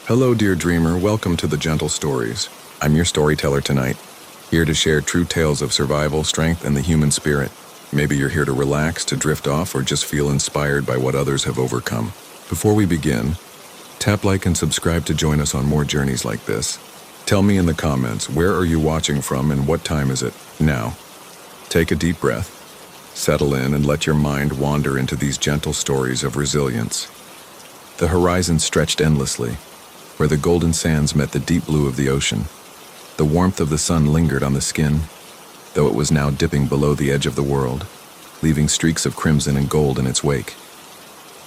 Hello, dear dreamer. Welcome to the Gentle Stories. I'm your storyteller tonight, here to share true tales of survival, strength, and the human spirit. Maybe you're here to relax, to drift off, or just feel inspired by what others have overcome. Before we begin, tap like and subscribe to join us on more journeys like this. Tell me in the comments, where are you watching from and what time is it now? Take a deep breath, settle in, and let your mind wander into these gentle stories of resilience. The horizon stretched endlessly, where the golden sands met the deep blue of the ocean. The warmth of the sun lingered on the skin, though it was now dipping below the edge of the world, leaving streaks of crimson and gold in its wake.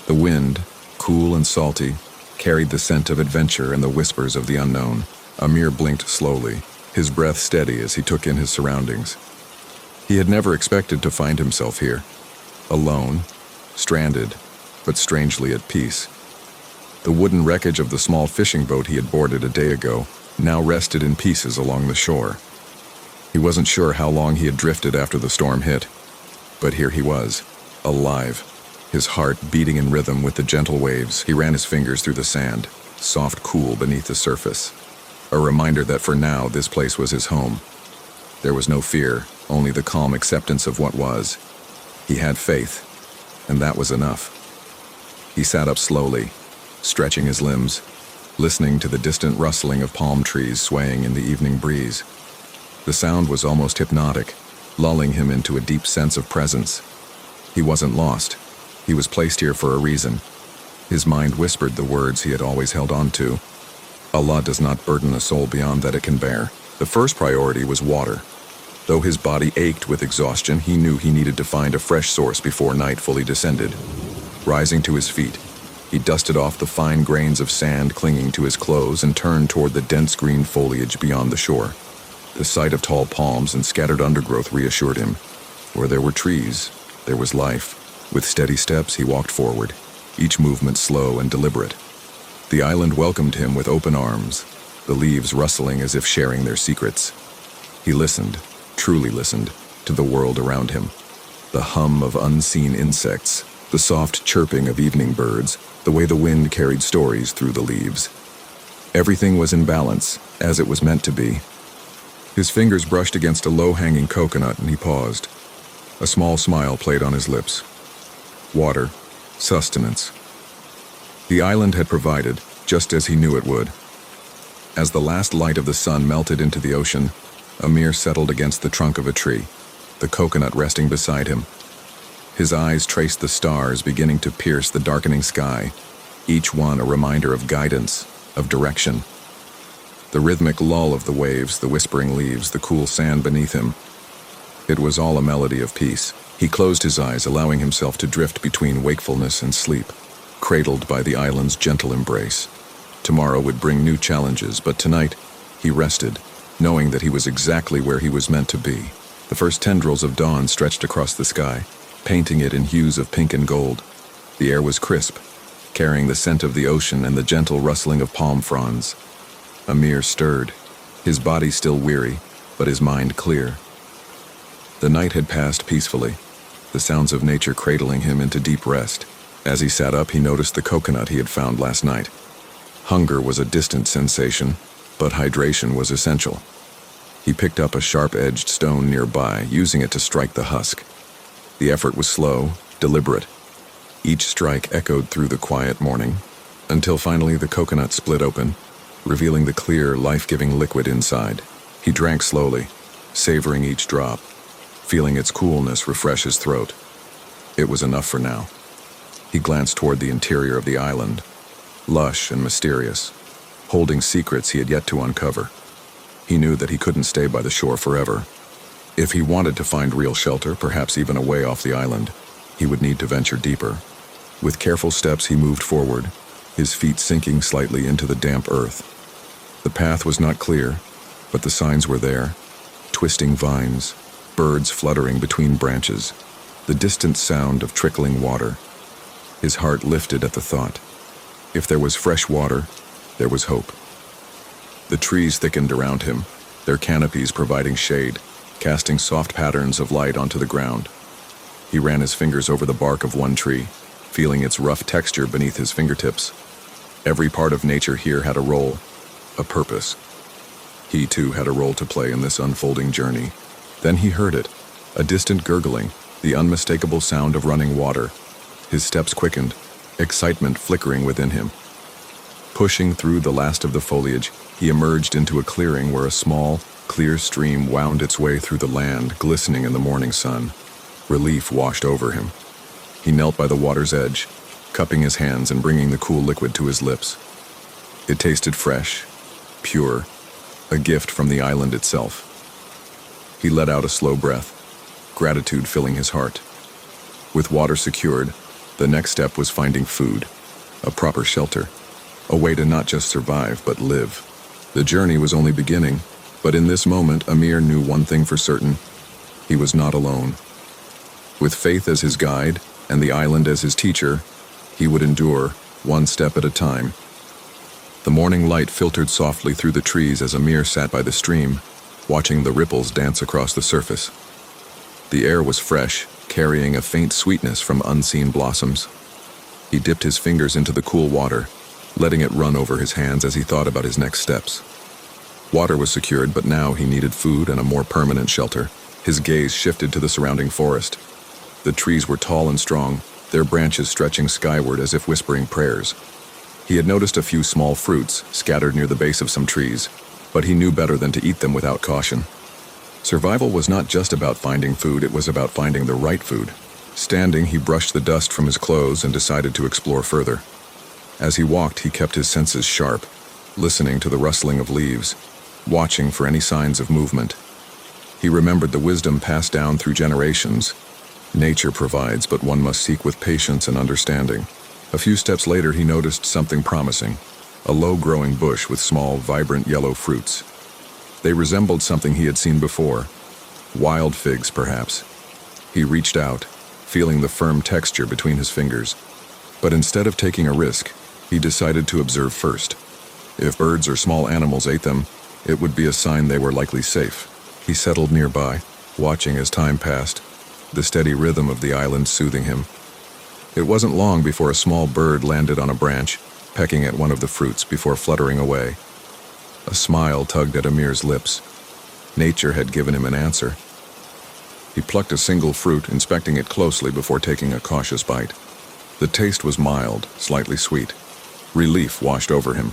The wind, cool and salty, carried the scent of adventure and the whispers of the unknown. Amir blinked slowly, his breath steady as he took in his surroundings. He had never expected to find himself here, alone, stranded, but strangely at peace. The wooden wreckage of the small fishing boat he had boarded a day ago now rested in pieces along the shore. He wasn't sure how long he had drifted after the storm hit, but here he was, alive, his heart beating in rhythm with the gentle waves. He ran his fingers through the sand, soft, cool beneath the surface, a reminder that for now this place was his home. There was no fear, only the calm acceptance of what was. He had faith, and that was enough. He sat up slowly, stretching his limbs, listening to the distant rustling of palm trees swaying in the evening breeze. The sound was almost hypnotic, lulling him into a deep sense of presence. He wasn't lost. He was placed here for a reason. His mind whispered the words he had always held on to. Allah does not burden a soul beyond that it can bear. The first priority was water. Though his body ached with exhaustion, he knew he needed to find a fresh source before night fully descended. Rising to his feet, he dusted off the fine grains of sand clinging to his clothes and turned toward the dense green foliage beyond the shore. The sight of tall palms and scattered undergrowth reassured him. Where there were trees, there was life. With steady steps, he walked forward, each movement slow and deliberate. The island welcomed him with open arms, the leaves rustling as if sharing their secrets. He listened, truly listened, to the world around him. The hum of unseen insects, the soft chirping of evening birds, the way the wind carried stories through the leaves. Everything was in balance, as it was meant to be. His fingers brushed against a low-hanging coconut and he paused. A small smile played on his lips. Water, sustenance. The island had provided, just as he knew it would. As the last light of the sun melted into the ocean, Amir settled against the trunk of a tree, the coconut resting beside him. His eyes traced the stars beginning to pierce the darkening sky, each one a reminder of guidance, of direction. The rhythmic lull of the waves, the whispering leaves, the cool sand beneath him. It was all a melody of peace. He closed his eyes, allowing himself to drift between wakefulness and sleep, cradled by the island's gentle embrace. Tomorrow would bring new challenges, but tonight he rested, knowing that he was exactly where he was meant to be. The first tendrils of dawn stretched across the sky, painting it in hues of pink and gold. The air was crisp, carrying the scent of the ocean and the gentle rustling of palm fronds. Amir stirred, his body still weary, but his mind clear. The night had passed peacefully, the sounds of nature cradling him into deep rest. As he sat up, he noticed the coconut he had found last night. Hunger was a distant sensation, but hydration was essential. He picked up a sharp-edged stone nearby, using it to strike the husk. The effort was slow, deliberate. Each strike echoed through the quiet morning, until finally the coconut split open, revealing the clear, life-giving liquid inside. He drank slowly, savoring each drop, feeling its coolness refresh his throat. It was enough for now. He glanced toward the interior of the island, lush and mysterious, holding secrets he had yet to uncover. He knew that he couldn't stay by the shore forever. If he wanted to find real shelter, perhaps even a way off the island, he would need to venture deeper. With careful steps he moved forward, his feet sinking slightly into the damp earth. The path was not clear, but the signs were there. Twisting vines, birds fluttering between branches, the distant sound of trickling water. His heart lifted at the thought. If there was fresh water, there was hope. The trees thickened around him, their canopies providing shade, casting soft patterns of light onto the ground. He ran his fingers over the bark of one tree, feeling its rough texture beneath his fingertips. Every part of nature here had a role, a purpose. He too had a role to play in this unfolding journey. Then he heard it, a distant gurgling, the unmistakable sound of running water. His steps quickened, excitement flickering within him. Pushing through the last of the foliage, he emerged into a clearing where a small, clear stream wound its way through the land, glistening in the morning sun. Relief washed over him. He knelt by the water's edge, cupping his hands and bringing the cool liquid to his lips. It tasted fresh, pure, a gift from the island itself. He let out a slow breath, gratitude filling his heart. With water secured, the next step was finding food, a proper shelter, a way to not just survive but live. The journey was only beginning, but in this moment Amir knew one thing for certain: he was not alone. With faith as his guide and the island as his teacher, he would endure, one step at a time. The morning light filtered softly through the trees as Amir sat by the stream, watching the ripples dance across the surface. The air was fresh, carrying a faint sweetness from unseen blossoms. He dipped his fingers into the cool water, letting it run over his hands as he thought about his next steps. Water was secured, but now he needed food and a more permanent shelter. His gaze shifted to the surrounding forest. The trees were tall and strong, their branches stretching skyward as if whispering prayers. He had noticed a few small fruits scattered near the base of some trees, but he knew better than to eat them without caution. Survival was not just about finding food, it was about finding the right food. Standing, he brushed the dust from his clothes and decided to explore further. As he walked, he kept his senses sharp, listening to the rustling of leaves, watching for any signs of movement. He remembered the wisdom passed down through generations. Nature provides, but one must seek with patience and understanding. A few steps later, he noticed something promising, a low-growing bush with small, vibrant yellow fruits. They resembled something he had seen before, wild figs, perhaps. He reached out, feeling the firm texture between his fingers. But instead of taking a risk, he decided to observe first. If birds or small animals ate them, it would be a sign they were likely safe. He settled nearby, watching as time passed, the steady rhythm of the island soothing him. It wasn't long before a small bird landed on a branch, pecking at one of the fruits before fluttering away. A smile tugged at Amir's lips. Nature had given him an answer. He plucked a single fruit, inspecting it closely before taking a cautious bite. The taste was mild, slightly sweet. Relief washed over him.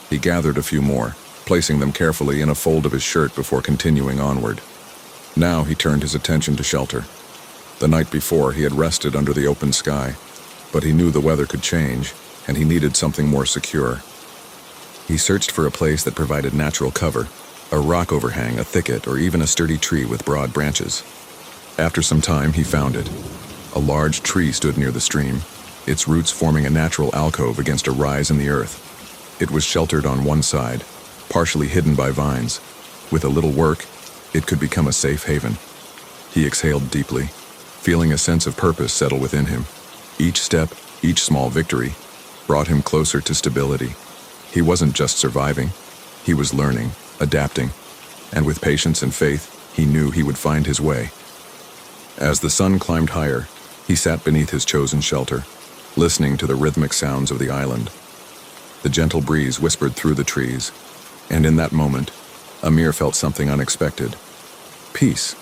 He gathered a few more, placing them carefully in a fold of his shirt before continuing onward. Now he turned his attention to shelter. The night before, he had rested under the open sky, but he knew the weather could change, and he needed something more secure. He searched for a place that provided natural cover, a rock overhang, a thicket, or even a sturdy tree with broad branches. After some time, he found it. A large tree stood near the stream, its roots forming a natural alcove against a rise in the earth. It was sheltered on one side, partially hidden by vines. With a little work, it could become a safe haven. He exhaled deeply, feeling a sense of purpose settle within him. Each step, each small victory, brought him closer to stability. He wasn't just surviving, he was learning, adapting, and with patience and faith, he knew he would find his way. As the sun climbed higher, he sat beneath his chosen shelter, listening to the rhythmic sounds of the island. The gentle breeze whispered through the trees, and in that moment, Amir felt something unexpected. Peace.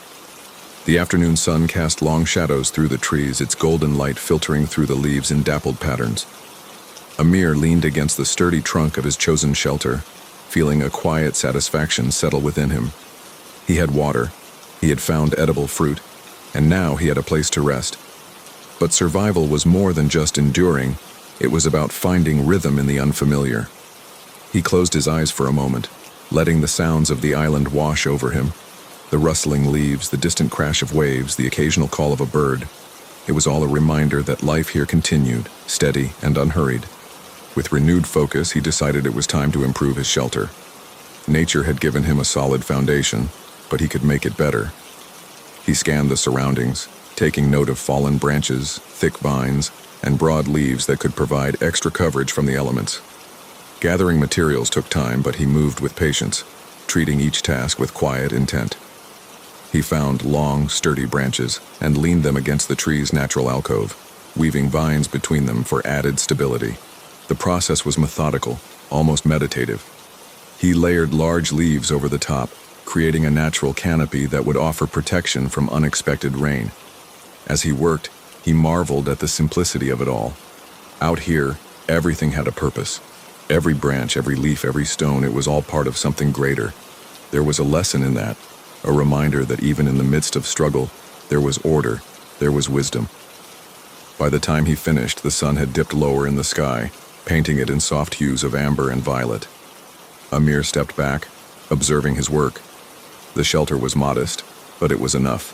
The afternoon sun cast long shadows through the trees, its golden light filtering through the leaves in dappled patterns. Amir leaned against the sturdy trunk of his chosen shelter, feeling a quiet satisfaction settle within him. He had water, he had found edible fruit, and now he had a place to rest. But survival was more than just enduring, it was about finding rhythm in the unfamiliar. He closed his eyes for a moment, letting the sounds of the island wash over him. The rustling leaves, the distant crash of waves, the occasional call of a bird. It was all a reminder that life here continued, steady and unhurried. With renewed focus, he decided it was time to improve his shelter. Nature had given him a solid foundation, but he could make it better. He scanned the surroundings, taking note of fallen branches, thick vines, and broad leaves that could provide extra coverage from the elements. Gathering materials took time, but he moved with patience, treating each task with quiet intent. He found long, sturdy branches and leaned them against the tree's natural alcove, weaving vines between them for added stability. The process was methodical, almost meditative. He layered large leaves over the top, creating a natural canopy that would offer protection from unexpected rain. As he worked, he marveled at the simplicity of it all. Out here, everything had a purpose. Every branch, every leaf, every stone, it was all part of something greater. There was a lesson in that, a reminder that even in the midst of struggle, there was order, there was wisdom. By the time he finished, the sun had dipped lower in the sky, painting it in soft hues of amber and violet. Amir stepped back, observing his work. The shelter was modest, but it was enough.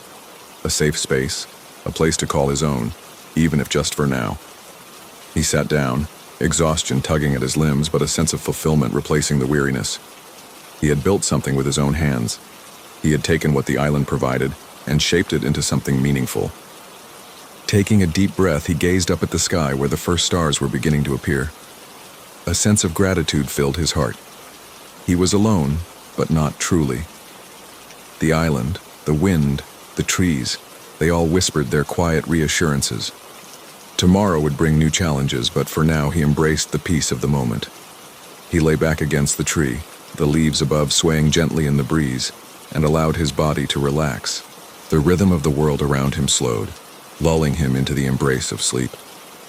A safe space, a place to call his own, even if just for now. He sat down, exhaustion tugging at his limbs, but a sense of fulfillment replacing the weariness. He had built something with his own hands. He had taken what the island provided and shaped it into something meaningful. Taking a deep breath, he gazed up at the sky where the first stars were beginning to appear. A sense of gratitude filled his heart. He was alone, but not truly. The island, the wind, the trees, they all whispered their quiet reassurances. Tomorrow would bring new challenges, but for now he embraced the peace of the moment. He lay back against the tree, the leaves above swaying gently in the breeze, and allowed his body to relax. The rhythm of the world around him slowed, lulling him into the embrace of sleep,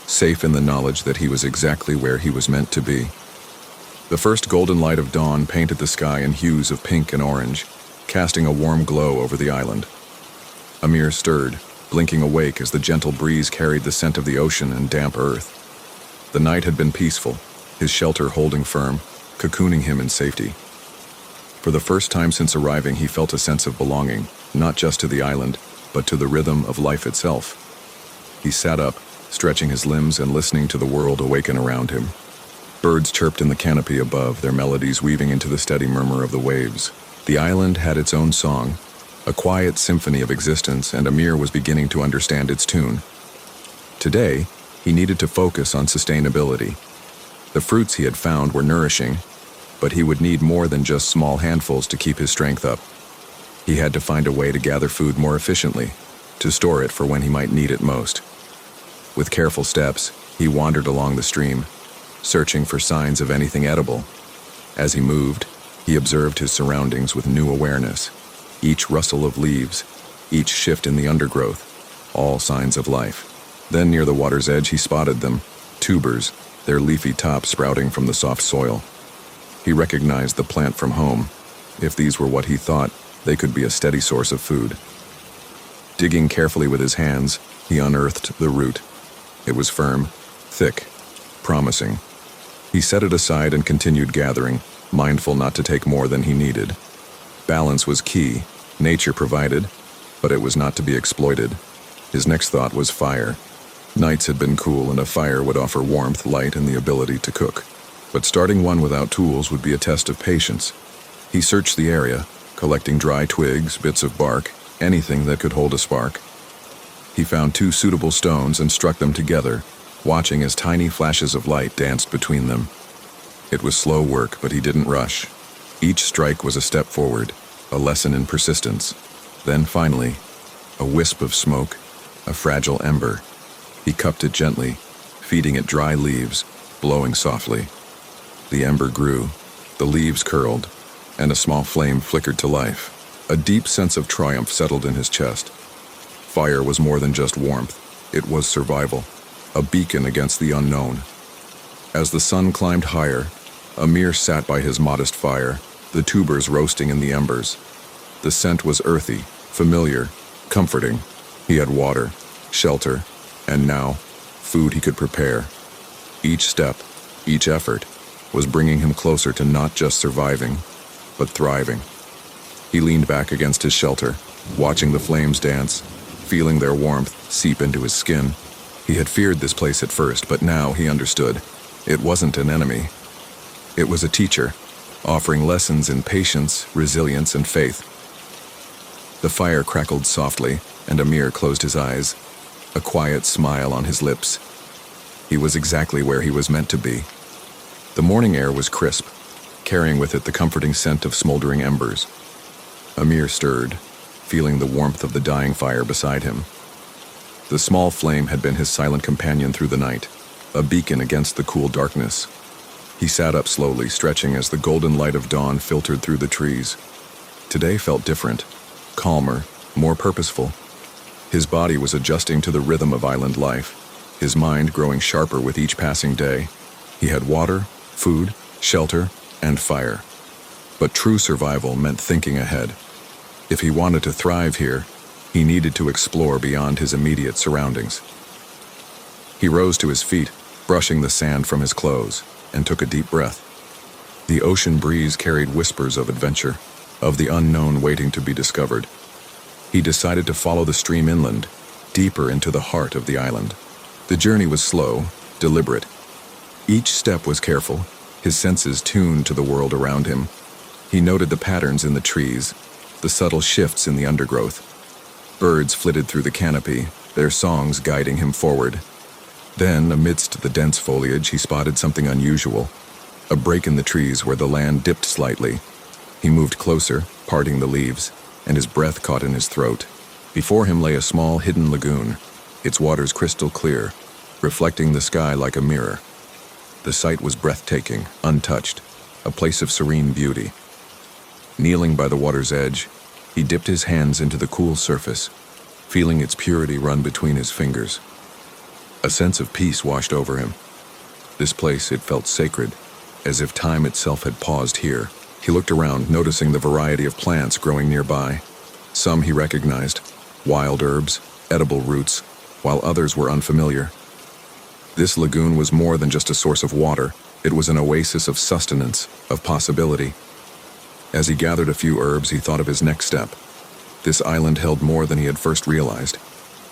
safe in the knowledge that he was exactly where he was meant to be. The first golden light of dawn painted the sky in hues of pink and orange, casting a warm glow over the island. Amir stirred, blinking awake as the gentle breeze carried the scent of the ocean and damp earth. The night had been peaceful, his shelter holding firm, cocooning him in safety. For the first time since arriving, he felt a sense of belonging, not just to the island, but to the rhythm of life itself. He sat up, stretching his limbs and listening to the world awaken around him. Birds chirped in the canopy above, their melodies weaving into the steady murmur of the waves. The island had its own song, a quiet symphony of existence, and Amir was beginning to understand its tune. Today, he needed to focus on sustainability. The fruits he had found were nourishing, but he would need more than just small handfuls to keep his strength up. He had to find a way to gather food more efficiently, to store it for when he might need it most. With careful steps, he wandered along the stream, searching for signs of anything edible. As he moved, he observed his surroundings with new awareness. Each rustle of leaves, each shift in the undergrowth, all signs of life. Then near the water's edge he spotted them, tubers, their leafy tops sprouting from the soft soil. He recognized the plant from home. If these were what he thought, they could be a steady source of food. Digging carefully with his hands, he unearthed the root. It was firm, thick, promising. He set it aside and continued gathering, mindful not to take more than he needed. Balance was key. Nature provided, but it was not to be exploited. His next thought was fire. Nights had been cool, and a fire would offer warmth, light, and the ability to cook. But starting one without tools would be a test of patience. He searched the area, collecting dry twigs, bits of bark, anything that could hold a spark. He found 2 suitable stones and struck them together, watching as tiny flashes of light danced between them. It was slow work, but he didn't rush. Each strike was a step forward, a lesson in persistence. Then finally, a wisp of smoke, a fragile ember. He cupped it gently, feeding it dry leaves, blowing softly. The ember grew, the leaves curled, and a small flame flickered to life. A deep sense of triumph settled in his chest. Fire was more than just warmth, it was survival, a beacon against the unknown. As the sun climbed higher, Amir sat by his modest fire, the tubers roasting in the embers. The scent was earthy, familiar, comforting. He had water, shelter, and now, food he could prepare. Each step, each effort, was bringing him closer to not just surviving, but thriving. He leaned back against his shelter, watching the flames dance, feeling their warmth seep into his skin. He had feared this place at first, but now he understood. It wasn't an enemy. It was a teacher, offering lessons in patience, resilience, and faith. The fire crackled softly, and Amir closed his eyes, a quiet smile on his lips. He was exactly where he was meant to be. The morning air was crisp, carrying with it the comforting scent of smoldering embers. Amir stirred, feeling the warmth of the dying fire beside him. The small flame had been his silent companion through the night. a beacon against the cool darkness. He sat up slowly, stretching as the golden light of dawn filtered through the trees. Today felt different, calmer, more purposeful. His body was adjusting to the rhythm of island life, his mind growing sharper with each passing day. He had water, food, shelter, and fire. But true survival meant thinking ahead. If he wanted to thrive here, he needed to explore beyond his immediate surroundings. He rose to his feet, brushing the sand from his clothes, and took a deep breath. The ocean breeze carried whispers of adventure, of the unknown waiting to be discovered. He decided to follow the stream inland, deeper into the heart of the island. The journey was slow, deliberate. Each step was careful, his senses tuned to the world around him. He noted the patterns in the trees, the subtle shifts in the undergrowth. Birds flitted through the canopy, their songs guiding him forward. Then, amidst the dense foliage, he spotted something unusual, a break in the trees where the land dipped slightly. He moved closer, parting the leaves, and his breath caught in his throat. Before him lay a small hidden lagoon, its waters crystal clear, reflecting the sky like a mirror. The sight was breathtaking, untouched, a place of serene beauty. Kneeling by the water's edge, he dipped his hands into the cool surface, feeling its purity run between his fingers. A sense of peace washed over him. This place, it felt sacred, as if time itself had paused here. He looked around, noticing the variety of plants growing nearby. Some he recognized, wild herbs, edible roots, while others were unfamiliar. This lagoon was more than just a source of water. It was an oasis of sustenance, of possibility. As he gathered a few herbs, he thought of his next step. This island held more than he had first realized.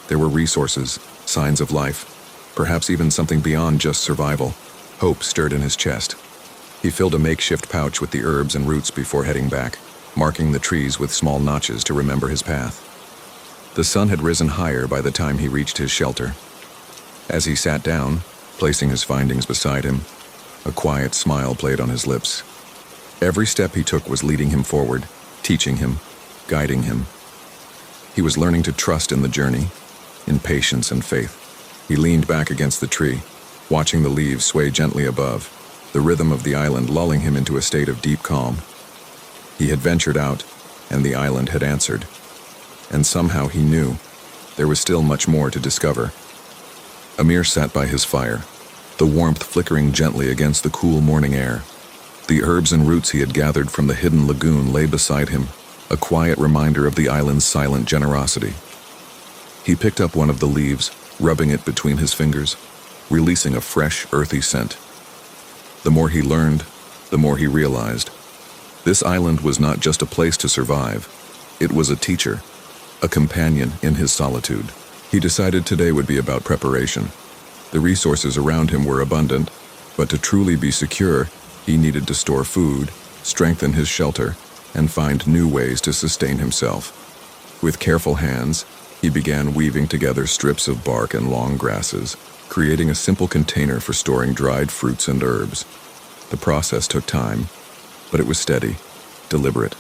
There were resources, signs of life, perhaps even something beyond just survival. Hope stirred in his chest. He filled a makeshift pouch with the herbs and roots before heading back, marking the trees with small notches to remember his path. The sun had risen higher by the time he reached his shelter. As he sat down, placing his findings beside him, a quiet smile played on his lips. Every step he took was leading him forward, teaching him, guiding him. He was learning to trust in the journey, in patience and faith. He leaned back against the tree, watching the leaves sway gently above, the rhythm of the island lulling him into a state of deep calm. He had ventured out, and the island had answered. And somehow he knew there was still much more to discover. Amir sat by his fire, the warmth flickering gently against the cool morning air. The herbs and roots he had gathered from the hidden lagoon lay beside him, a quiet reminder of the island's silent generosity. He picked up one of the leaves, rubbing it between his fingers, releasing a fresh, earthy scent. The more he learned, the more he realized. This island was not just a place to survive. It was a teacher, a companion in his solitude. He decided today would be about preparation. The resources around him were abundant, but to truly be secure, he needed to store food, strengthen his shelter, and find new ways to sustain himself. With careful hands, he began weaving together strips of bark and long grasses, creating a simple container for storing dried fruits and herbs. The process took time, but it was steady, deliberate.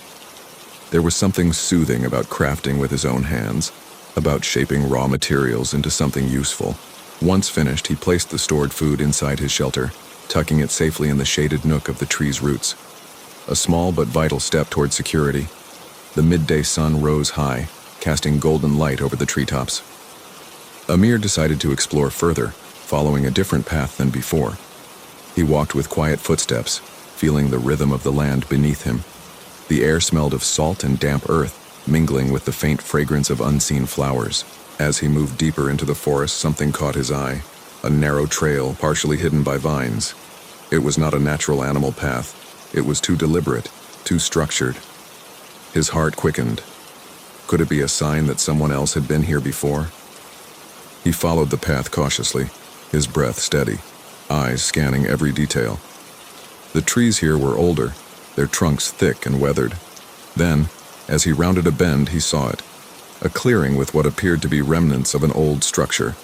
There was something soothing about crafting with his own hands, about shaping raw materials into something useful. Once finished, he placed the stored food inside his shelter, tucking it safely in the shaded nook of the tree's roots. A small but vital step toward security. The midday sun rose high, casting golden light over the treetops. Amir decided to explore further, following a different path than before. He walked with quiet footsteps, feeling the rhythm of the land beneath him. The air smelled of salt and damp earth, mingling with the faint fragrance of unseen flowers. As he moved deeper into the forest, something caught his eye, a narrow trail partially hidden by vines. It was not a natural animal path. It was too deliberate, too structured. His heart quickened. Could it be a sign that someone else had been here before? He followed the path cautiously, his breath steady, eyes scanning every detail. The trees here were older, their trunks thick and weathered. Then, as he rounded a bend, he saw it, a clearing with what appeared to be remnants of an old structure.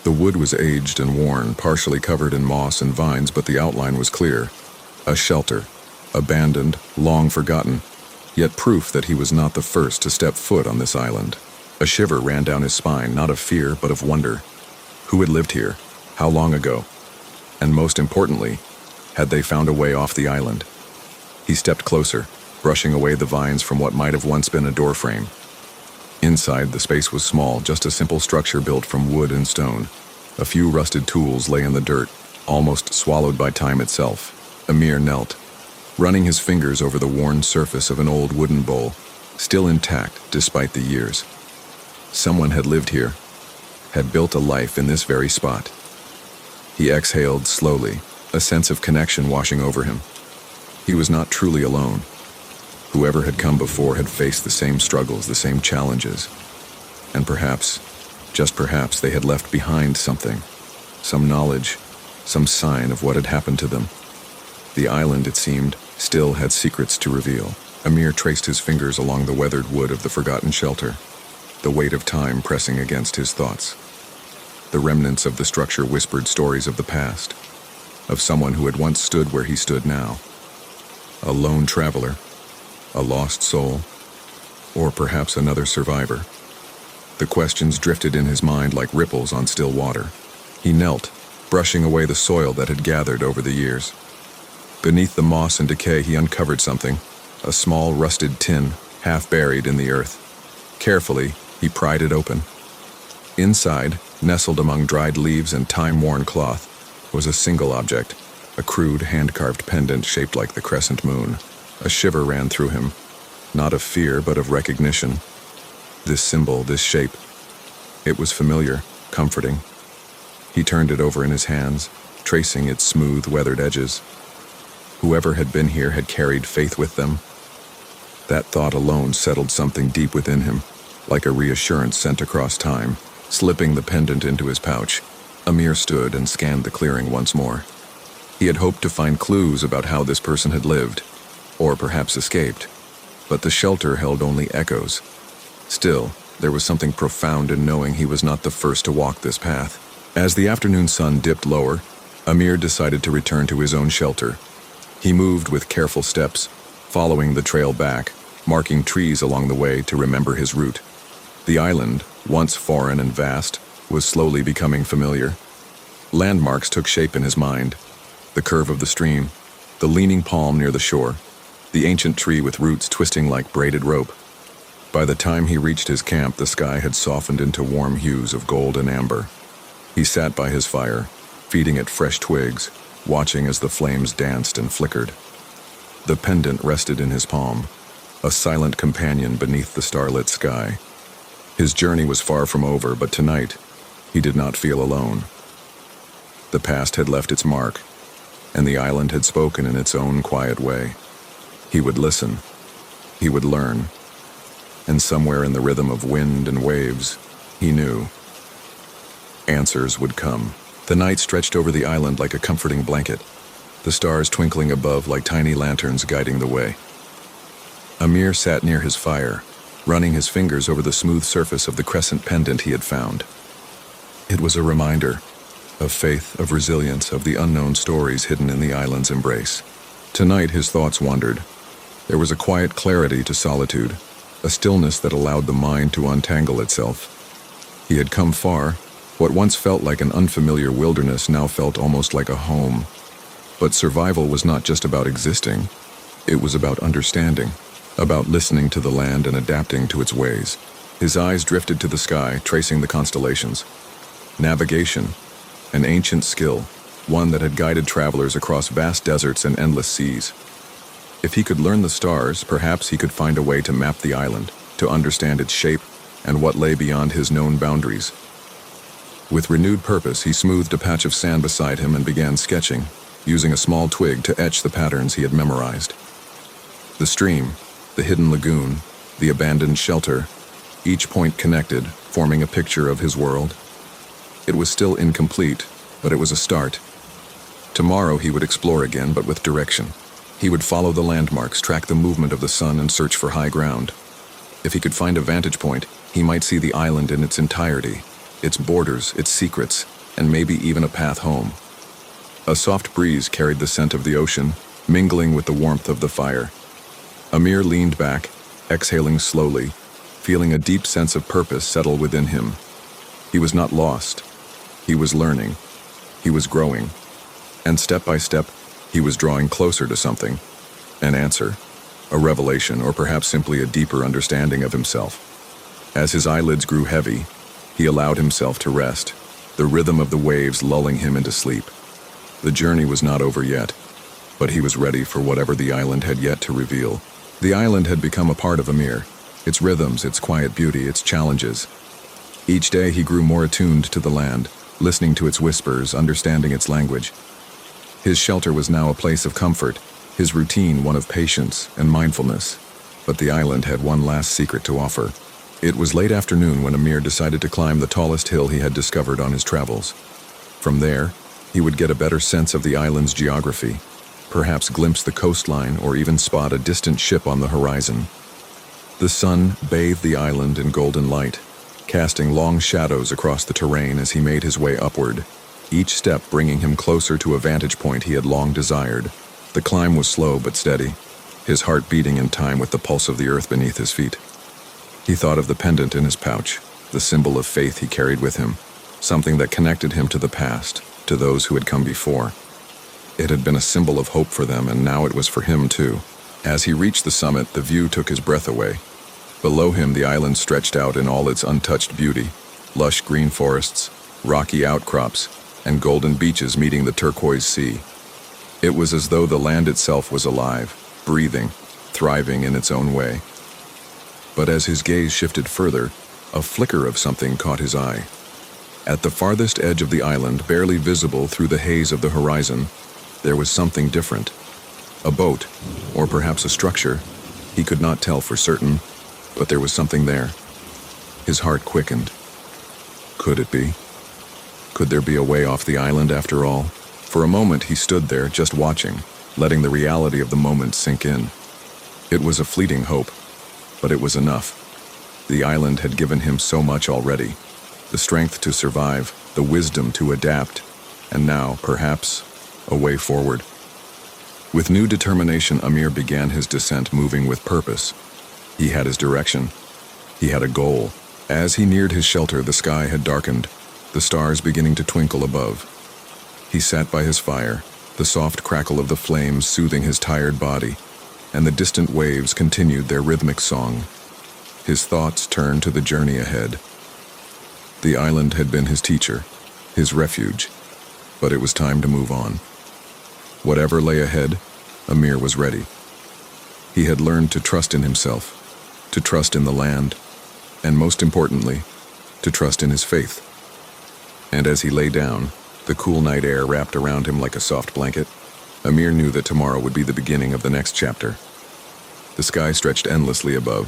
The wood was aged and worn, partially covered in moss and vines, but the outline was clear. A shelter, abandoned, long forgotten, yet proof that he was not the first to step foot on this island. A shiver ran down his spine, not of fear, but of wonder. Who had lived here? How long ago? And most importantly, had they found a way off the island? He stepped closer, brushing away the vines from what might have once been a doorframe. Inside, the space was small, just a simple structure built from wood and stone. A few rusted tools lay in the dirt, almost swallowed by time itself. Amir knelt, running his fingers over the worn surface of an old wooden bowl, still intact despite the years. Someone had lived here, had built a life in this very spot. He exhaled slowly, a sense of connection washing over him. He was not truly alone. Whoever had come before had faced the same struggles, the same challenges. And perhaps, just perhaps, they had left behind something, some knowledge, some sign of what had happened to them. The island, it seemed, still had secrets to reveal. Amir traced his fingers along the weathered wood of the forgotten shelter, the weight of time pressing against his thoughts. The remnants of the structure whispered stories of the past, of someone who had once stood where he stood now. A lone traveler, a lost soul, or perhaps another survivor. The questions drifted in his mind like ripples on still water. He knelt, brushing away the soil that had gathered over the years. Beneath the moss and decay, he uncovered something, a small rusted tin, half buried in the earth. Carefully, he pried it open. Inside, nestled among dried leaves and time-worn cloth, was a single object, a crude, hand-carved pendant shaped like the crescent moon. A shiver ran through him, not of fear but of recognition. This symbol, this shape, it was familiar, comforting. He turned it over in his hands, tracing its smooth, weathered edges. Whoever had been here had carried faith with them. That thought alone settled something deep within him, like a reassurance sent across time. Slipping the pendant into his pouch, Amir stood and scanned the clearing once more. He had hoped to find clues about how this person had lived, or perhaps escaped, but the shelter held only echoes. Still, there was something profound in knowing he was not the first to walk this path. As the afternoon sun dipped lower, Amir decided to return to his own shelter. He moved with careful steps, following the trail back, marking trees along the way to remember his route. The island, once foreign and vast, was slowly becoming familiar. Landmarks took shape in his mind. The curve of the stream, the leaning palm near the shore, the ancient tree with roots twisting like braided rope. By the time he reached his camp, the sky had softened into warm hues of gold and amber. He sat by his fire, feeding it fresh twigs, watching as the flames danced and flickered. The pendant rested in his palm, a silent companion beneath the starlit sky. His journey was far from over, but tonight, he did not feel alone. The past had left its mark, and the island had spoken in its own quiet way. He would listen, he would learn, and somewhere in the rhythm of wind and waves, he knew, answers would come. The night stretched over the island like a comforting blanket, the stars twinkling above like tiny lanterns guiding the way. Amir sat near his fire, running his fingers over the smooth surface of the crescent pendant he had found. It was a reminder of faith, of resilience, of the unknown stories hidden in the island's embrace. Tonight his thoughts wandered. There was a quiet clarity to solitude, a stillness that allowed the mind to untangle itself. He had come far. What once felt like an unfamiliar wilderness now felt almost like a home. But survival was not just about existing. It was about understanding, about listening to the land and adapting to its ways. His eyes drifted to the sky, tracing the constellations. Navigation, an ancient skill, one that had guided travelers across vast deserts and endless seas. If he could learn the stars, perhaps he could find a way to map the island, to understand its shape and what lay beyond his known boundaries. With renewed purpose, he smoothed a patch of sand beside him and began sketching, using a small twig to etch the patterns he had memorized. The stream, the hidden lagoon, the abandoned shelter, each point connected, forming a picture of his world. It was still incomplete, but it was a start. Tomorrow he would explore again, but with direction. He would follow the landmarks, track the movement of the sun, and search for high ground. If he could find a vantage point, he might see the island in its entirety, its borders, its secrets, and maybe even a path home. A soft breeze carried the scent of the ocean, mingling with the warmth of the fire. Amir leaned back, exhaling slowly, feeling a deep sense of purpose settle within him. He was not lost. He was learning. He was growing. And step by step, he was drawing closer to something. An answer, a revelation, or perhaps simply a deeper understanding of himself. As his eyelids grew heavy, he allowed himself to rest, the rhythm of the waves lulling him into sleep. The journey was not over yet, but he was ready for whatever the island had yet to reveal. The island had become a part of Amir, its rhythms, its quiet beauty, its challenges. Each day he grew more attuned to the land, listening to its whispers, understanding its language. His shelter was now a place of comfort, his routine one of patience and mindfulness. But the island had one last secret to offer. It was late afternoon when Amir decided to climb the tallest hill he had discovered on his travels. From there, he would get a better sense of the island's geography, perhaps glimpse the coastline or even spot a distant ship on the horizon. The sun bathed the island in golden light, casting long shadows across the terrain as he made his way upward, each step bringing him closer to a vantage point he had long desired. The climb was slow but steady, his heart beating in time with the pulse of the earth beneath his feet. He thought of the pendant in his pouch, the symbol of faith he carried with him, something that connected him to the past, to those who had come before. It had been a symbol of hope for them, and now it was for him too. As he reached the summit, the view took his breath away. Below him, the island stretched out in all its untouched beauty, lush green forests, rocky outcrops, and golden beaches meeting the turquoise sea. It was as though the land itself was alive, breathing, thriving in its own way. But as his gaze shifted further, a flicker of something caught his eye. At the farthest edge of the island, barely visible through the haze of the horizon, there was something different. A boat, or perhaps a structure. He could not tell for certain, but there was something there. His heart quickened. Could it be? Could there be a way off the island after all? For a moment he stood there, just watching, letting the reality of the moment sink in. It was a fleeting hope, but it was enough. The island had given him so much already. The strength to survive, the wisdom to adapt, and now, perhaps, a way forward. With new determination, Amir began his descent, moving with purpose. He had his direction. He had a goal. As he neared his shelter, the sky had darkened, the stars beginning to twinkle above. He sat by his fire, the soft crackle of the flames soothing his tired body, and the distant waves continued their rhythmic song. His thoughts turned to the journey ahead. The island had been his teacher, his refuge, but it was time to move on. Whatever lay ahead, Amir was ready. He had learned to trust in himself, to trust in the land, and most importantly, to trust in his faith. And as he lay down, the cool night air wrapped around him like a soft blanket, Amir knew that tomorrow would be the beginning of the next chapter. The sky stretched endlessly above,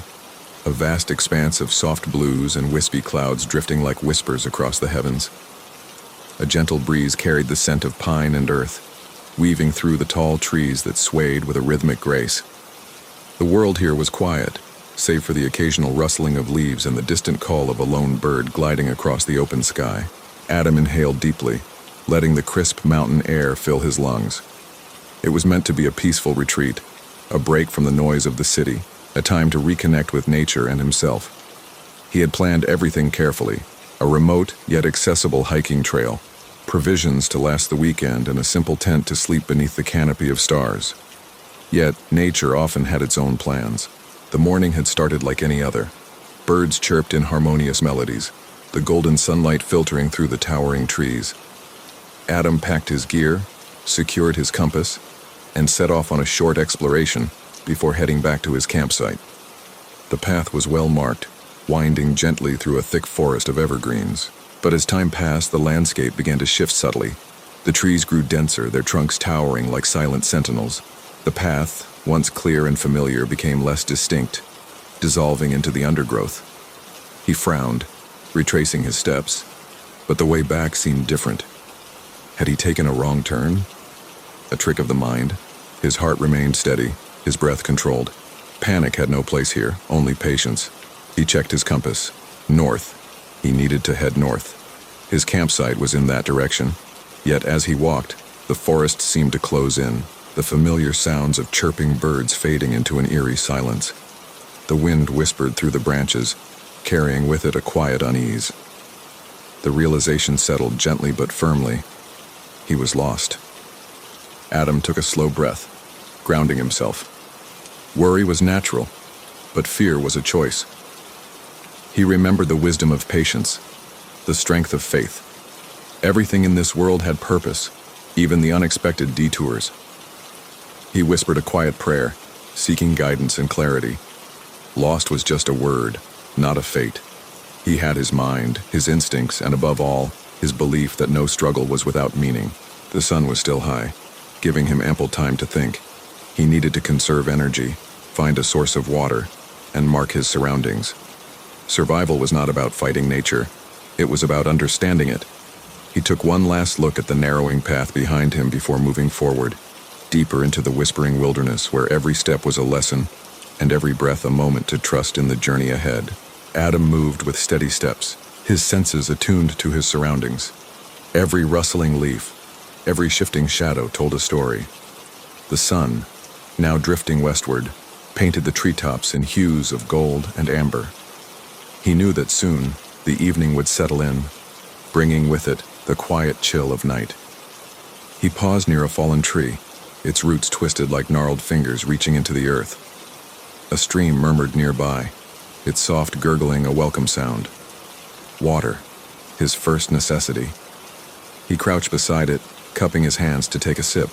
a vast expanse of soft blues and wispy clouds drifting like whispers across the heavens. A gentle breeze carried the scent of pine and earth, weaving through the tall trees that swayed with a rhythmic grace. The world here was quiet, save for the occasional rustling of leaves and the distant call of a lone bird gliding across the open sky. Adam inhaled deeply, letting the crisp mountain air fill his lungs. It was meant to be a peaceful retreat, a break from the noise of the city, a time to reconnect with nature and himself. He had planned everything carefully, a remote yet accessible hiking trail, provisions to last the weekend, and a simple tent to sleep beneath the canopy of stars. Yet, nature often had its own plans. The morning had started like any other. Birds chirped in harmonious melodies, the golden sunlight filtering through the towering trees. Adam packed his gear, secured his compass, and set off on a short exploration before heading back to his campsite. The path was well marked, winding gently through a thick forest of evergreens. But as time passed, the landscape began to shift subtly. The trees grew denser, their trunks towering like silent sentinels. The path, once clear and familiar, became less distinct, dissolving into the undergrowth. He frowned, retracing his steps, but the way back seemed different. Had he taken a wrong turn? A trick of the mind? His heart remained steady, his breath controlled. Panic had no place here, only patience. He checked his compass. North. He needed to head north. His campsite was in that direction. Yet as he walked, the forest seemed to close in, the familiar sounds of chirping birds fading into an eerie silence. The wind whispered through the branches, carrying with it a quiet unease. The realization settled gently but firmly. He was lost. Adam took a slow breath, grounding himself. Worry was natural, but fear was a choice. He remembered the wisdom of patience, the strength of faith. Everything in this world had purpose, even the unexpected detours. He whispered a quiet prayer, seeking guidance and clarity. Lost was just a word, not a fate. He had his mind, his instincts, and above all, his belief that no struggle was without meaning. The sun was still high, giving him ample time to think. He needed to conserve energy, find a source of water, and mark his surroundings. Survival was not about fighting nature. It was about understanding it. He took one last look at the narrowing path behind him before moving forward, deeper into the whispering wilderness where every step was a lesson and every breath a moment to trust in the journey ahead. Adam moved with steady steps, his senses attuned to his surroundings. Every rustling leaf, every shifting shadow told a story. The sun, now drifting westward, painted the treetops in hues of gold and amber. He knew that soon the evening would settle in, bringing with it the quiet chill of night. He paused near a fallen tree, its roots twisted like gnarled fingers reaching into the earth. A stream murmured nearby, its soft gurgling a welcome sound. Water, his first necessity. He crouched beside it, cupping his hands to take a sip.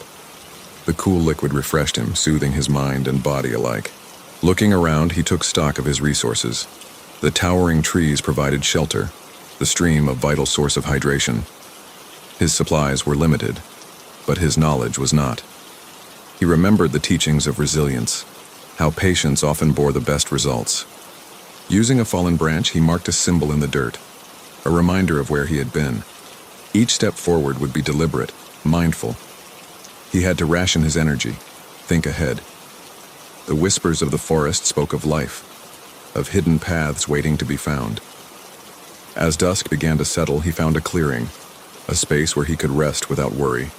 The cool liquid refreshed him, soothing his mind and body alike. Looking around, he took stock of his resources. The towering trees provided shelter, the stream a vital source of hydration. His supplies were limited, but his knowledge was not. He remembered the teachings of resilience, how patience often bore the best results. Using a fallen branch, he marked a symbol in the dirt, a reminder of where he had been. Each step forward would be deliberate, mindful. He had to ration his energy, think ahead. The whispers of the forest spoke of life, of hidden paths waiting to be found. As dusk began to settle, he found a clearing, a space where he could rest without worry.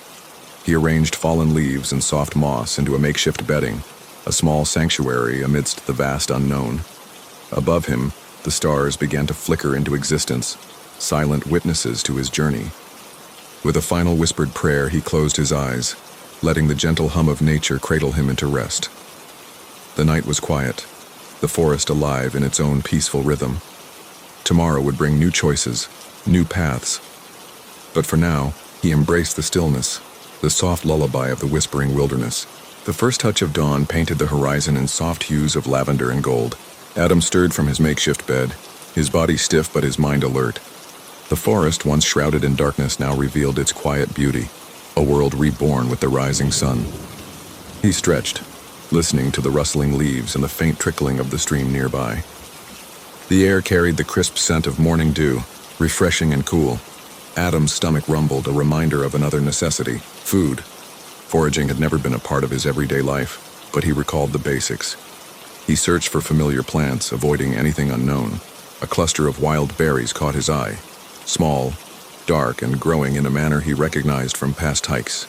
He arranged fallen leaves and soft moss into a makeshift bedding, a small sanctuary amidst the vast unknown. Above him, the stars began to flicker into existence, silent witnesses to his journey. With a final whispered prayer, he closed his eyes, letting the gentle hum of nature cradle him into rest. The night was quiet, the forest alive in its own peaceful rhythm. Tomorrow would bring new choices, new paths. But for now, he embraced the stillness, the soft lullaby of the whispering wilderness. The first touch of dawn painted the horizon in soft hues of lavender and gold. Adam stirred from his makeshift bed, his body stiff but his mind alert. The forest, once shrouded in darkness, now revealed its quiet beauty, a world reborn with the rising sun. He stretched, listening to the rustling leaves and the faint trickling of the stream nearby. The air carried the crisp scent of morning dew, refreshing and cool. Adam's stomach rumbled, a reminder of another necessity, food. Foraging had never been a part of his everyday life, but he recalled the basics. He searched for familiar plants, avoiding anything unknown. A cluster of wild berries caught his eye, small, dark, and growing in a manner he recognized from past hikes.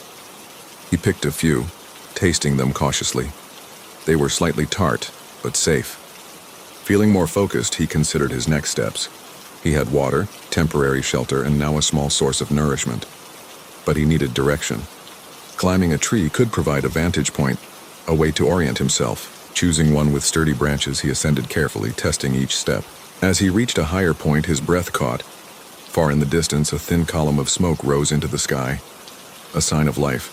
He picked a few, tasting them cautiously. They were slightly tart, but safe. Feeling more focused, he considered his next steps. He had water, temporary shelter, and now a small source of nourishment. But he needed direction. Climbing a tree could provide a vantage point, a way to orient himself. Choosing one with sturdy branches, he ascended carefully, testing each step. As he reached a higher point, his breath caught. Far in the distance, a thin column of smoke rose into the sky, a sign of life.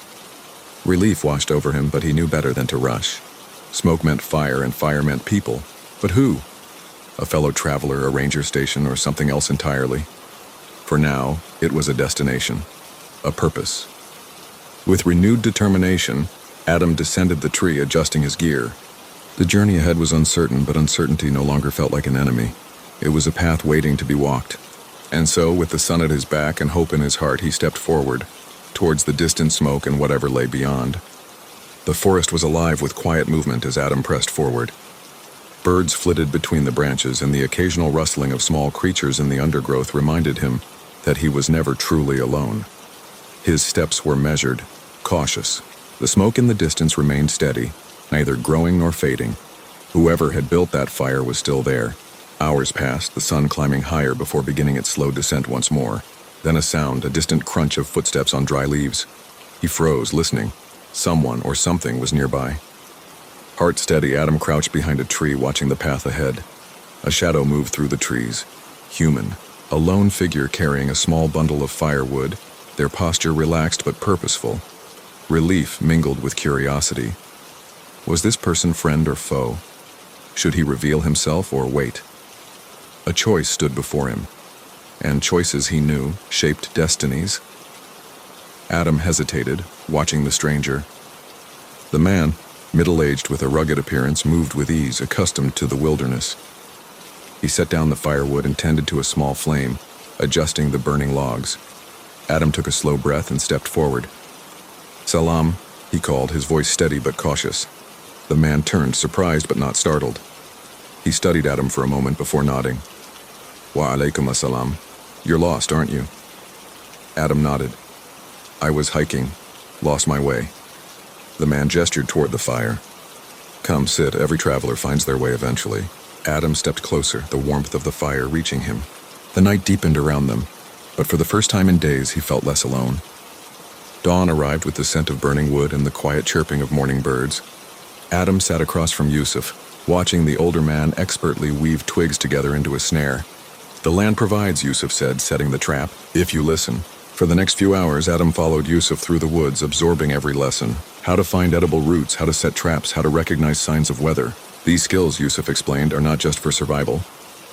Relief washed over him, but he knew better than to rush. Smoke meant fire, and fire meant people. But who? A fellow traveler, a ranger station, or something else entirely? For now, it was a destination, a purpose. With renewed determination, Adam descended the tree, adjusting his gear. The journey ahead was uncertain, but uncertainty no longer felt like an enemy. It was a path waiting to be walked. And so, with the sun at his back and hope in his heart, he stepped forward, towards the distant smoke and whatever lay beyond. The forest was alive with quiet movement as Adam pressed forward. Birds flitted between the branches, and the occasional rustling of small creatures in the undergrowth reminded him that he was never truly alone. His steps were measured, cautious. The smoke in the distance remained steady, neither growing nor fading. Whoever had built that fire was still there. Hours passed, the sun climbing higher before beginning its slow descent once more. Then a sound, a distant crunch of footsteps on dry leaves. He froze, listening. Someone or something was nearby. Heart steady, Adam crouched behind a tree, watching the path ahead. A shadow moved through the trees. Human. A lone figure carrying a small bundle of firewood, their posture relaxed but purposeful. Relief mingled with curiosity. Was this person friend or foe? Should he reveal himself or wait? A choice stood before him, and choices, he knew, shaped destinies. Adam hesitated, watching the stranger. The man, middle-aged with a rugged appearance, moved with ease, accustomed to the wilderness. He set down the firewood and tended to a small flame, adjusting the burning logs. Adam took a slow breath and stepped forward. "Salam," he called, his voice steady but cautious. The man turned, surprised but not startled. He studied Adam for a moment before nodding. "Wa alaikum assalam. You're lost, aren't you?" Adam nodded. "I was hiking. Lost my way." The man gestured toward the fire. "Come, sit. Every traveler finds their way eventually." Adam stepped closer, the warmth of the fire reaching him. The night deepened around them, but for the first time in days he felt less alone. Dawn arrived with the scent of burning wood and the quiet chirping of morning birds. Adam sat across from Yusuf, watching the older man expertly weave twigs together into a snare. "The land provides," Yusuf said, setting the trap, "if you listen." For the next few hours, Adam followed Yusuf through the woods, absorbing every lesson. How to find edible roots, how to set traps, how to recognize signs of weather. These skills, Yusuf explained, are not just for survival.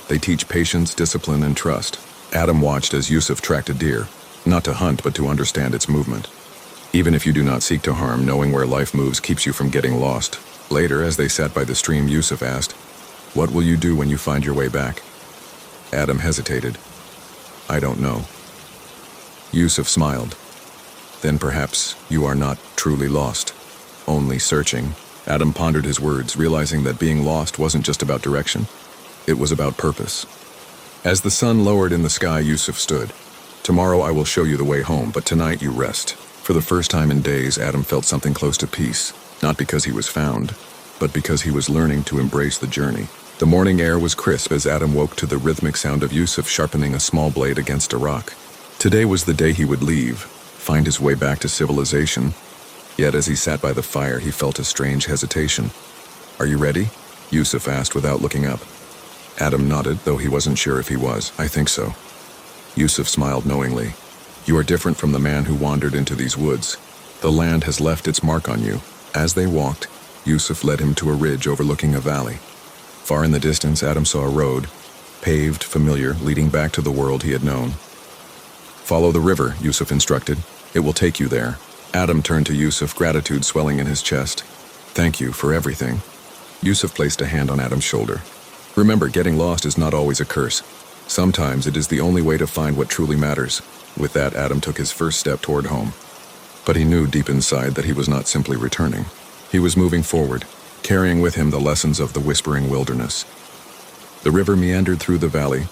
They teach patience, discipline, and trust. Adam watched as Yusuf tracked a deer, not to hunt but to understand its movement. Even if you do not seek to harm, knowing where life moves keeps you from getting lost. Later, as they sat by the stream, Yusuf asked, "What will you do when you find your way back?" Adam hesitated. "I don't know." Yusuf smiled. "Then perhaps you are not truly lost, only searching." Adam pondered his words, realizing that being lost wasn't just about direction. It was about purpose. As the sun lowered in the sky, Yusuf stood. "Tomorrow I will show you the way home, but tonight you rest." For the first time in days, Adam felt something close to peace, not because he was found, but because he was learning to embrace the journey. The morning air was crisp as Adam woke to the rhythmic sound of Yusuf sharpening a small blade against a rock. Today was the day he would leave, find his way back to civilization. Yet as he sat by the fire, he felt a strange hesitation. "Are you ready?" Yusuf asked without looking up. Adam nodded, though he wasn't sure if he was. "I think so." Yusuf smiled knowingly. "You are different from the man who wandered into these woods. The land has left its mark on you." As they walked, Yusuf led him to a ridge overlooking a valley. Far in the distance, Adam saw a road, paved, familiar, leading back to the world he had known. "Follow the river," Yusuf instructed. "It will take you there." Adam turned to Yusuf, gratitude swelling in his chest. "Thank you for everything." Yusuf placed a hand on Adam's shoulder. "Remember, getting lost is not always a curse. Sometimes it is the only way to find what truly matters." With that, Adam took his first step toward home. But he knew deep inside that he was not simply returning. He was moving forward, carrying with him the lessons of the whispering wilderness. The river meandered through the valley,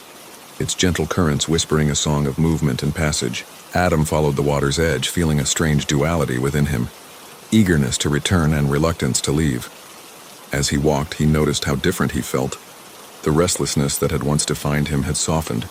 its gentle currents whispering a song of movement and passage. Adam followed the water's edge, feeling a strange duality within him, eagerness to return and reluctance to leave. As he walked, he noticed how different he felt. The restlessness that had once defined him had softened,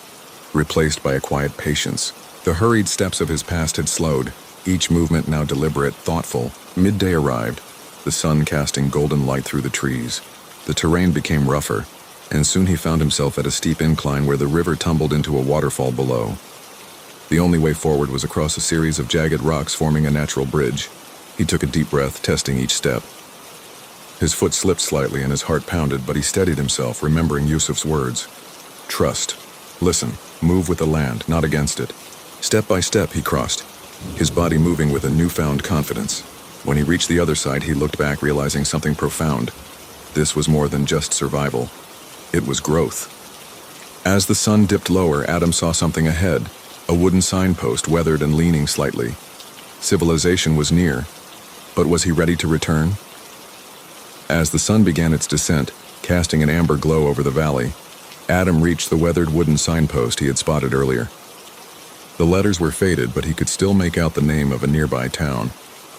replaced by a quiet patience. The hurried steps of his past had slowed, each movement now deliberate, thoughtful. Midday arrived, the sun casting golden light through the trees. The terrain became rougher, and soon he found himself at a steep incline where the river tumbled into a waterfall below. The only way forward was across a series of jagged rocks forming a natural bridge. He took a deep breath, testing each step. His foot slipped slightly and his heart pounded, but he steadied himself, remembering Yusuf's words. Trust. Listen. Move with the land, not against it. Step by step, he crossed, his body moving with a newfound confidence. When he reached the other side, he looked back, realizing something profound. This was more than just survival. It was growth. As the sun dipped lower, Adam saw something ahead, a wooden signpost weathered and leaning slightly. Civilization was near, but was he ready to return? As the sun began its descent, casting an amber glow over the valley, Adam reached the weathered wooden signpost he had spotted earlier. The letters were faded, but he could still make out the name of a nearby town,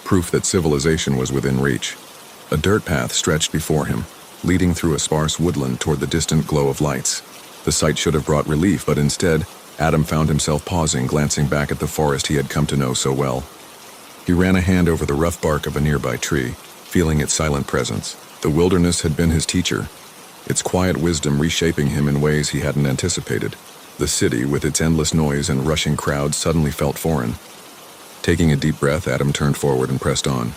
proof that civilization was within reach. A dirt path stretched before him, leading through a sparse woodland toward the distant glow of lights. The sight should have brought relief, but instead, Adam found himself pausing, glancing back at the forest he had come to know so well. He ran a hand over the rough bark of a nearby tree, feeling its silent presence. The wilderness had been his teacher, its quiet wisdom reshaping him in ways he hadn't anticipated. The city, with its endless noise and rushing crowds, suddenly felt foreign. Taking a deep breath, Adam turned forward and pressed on.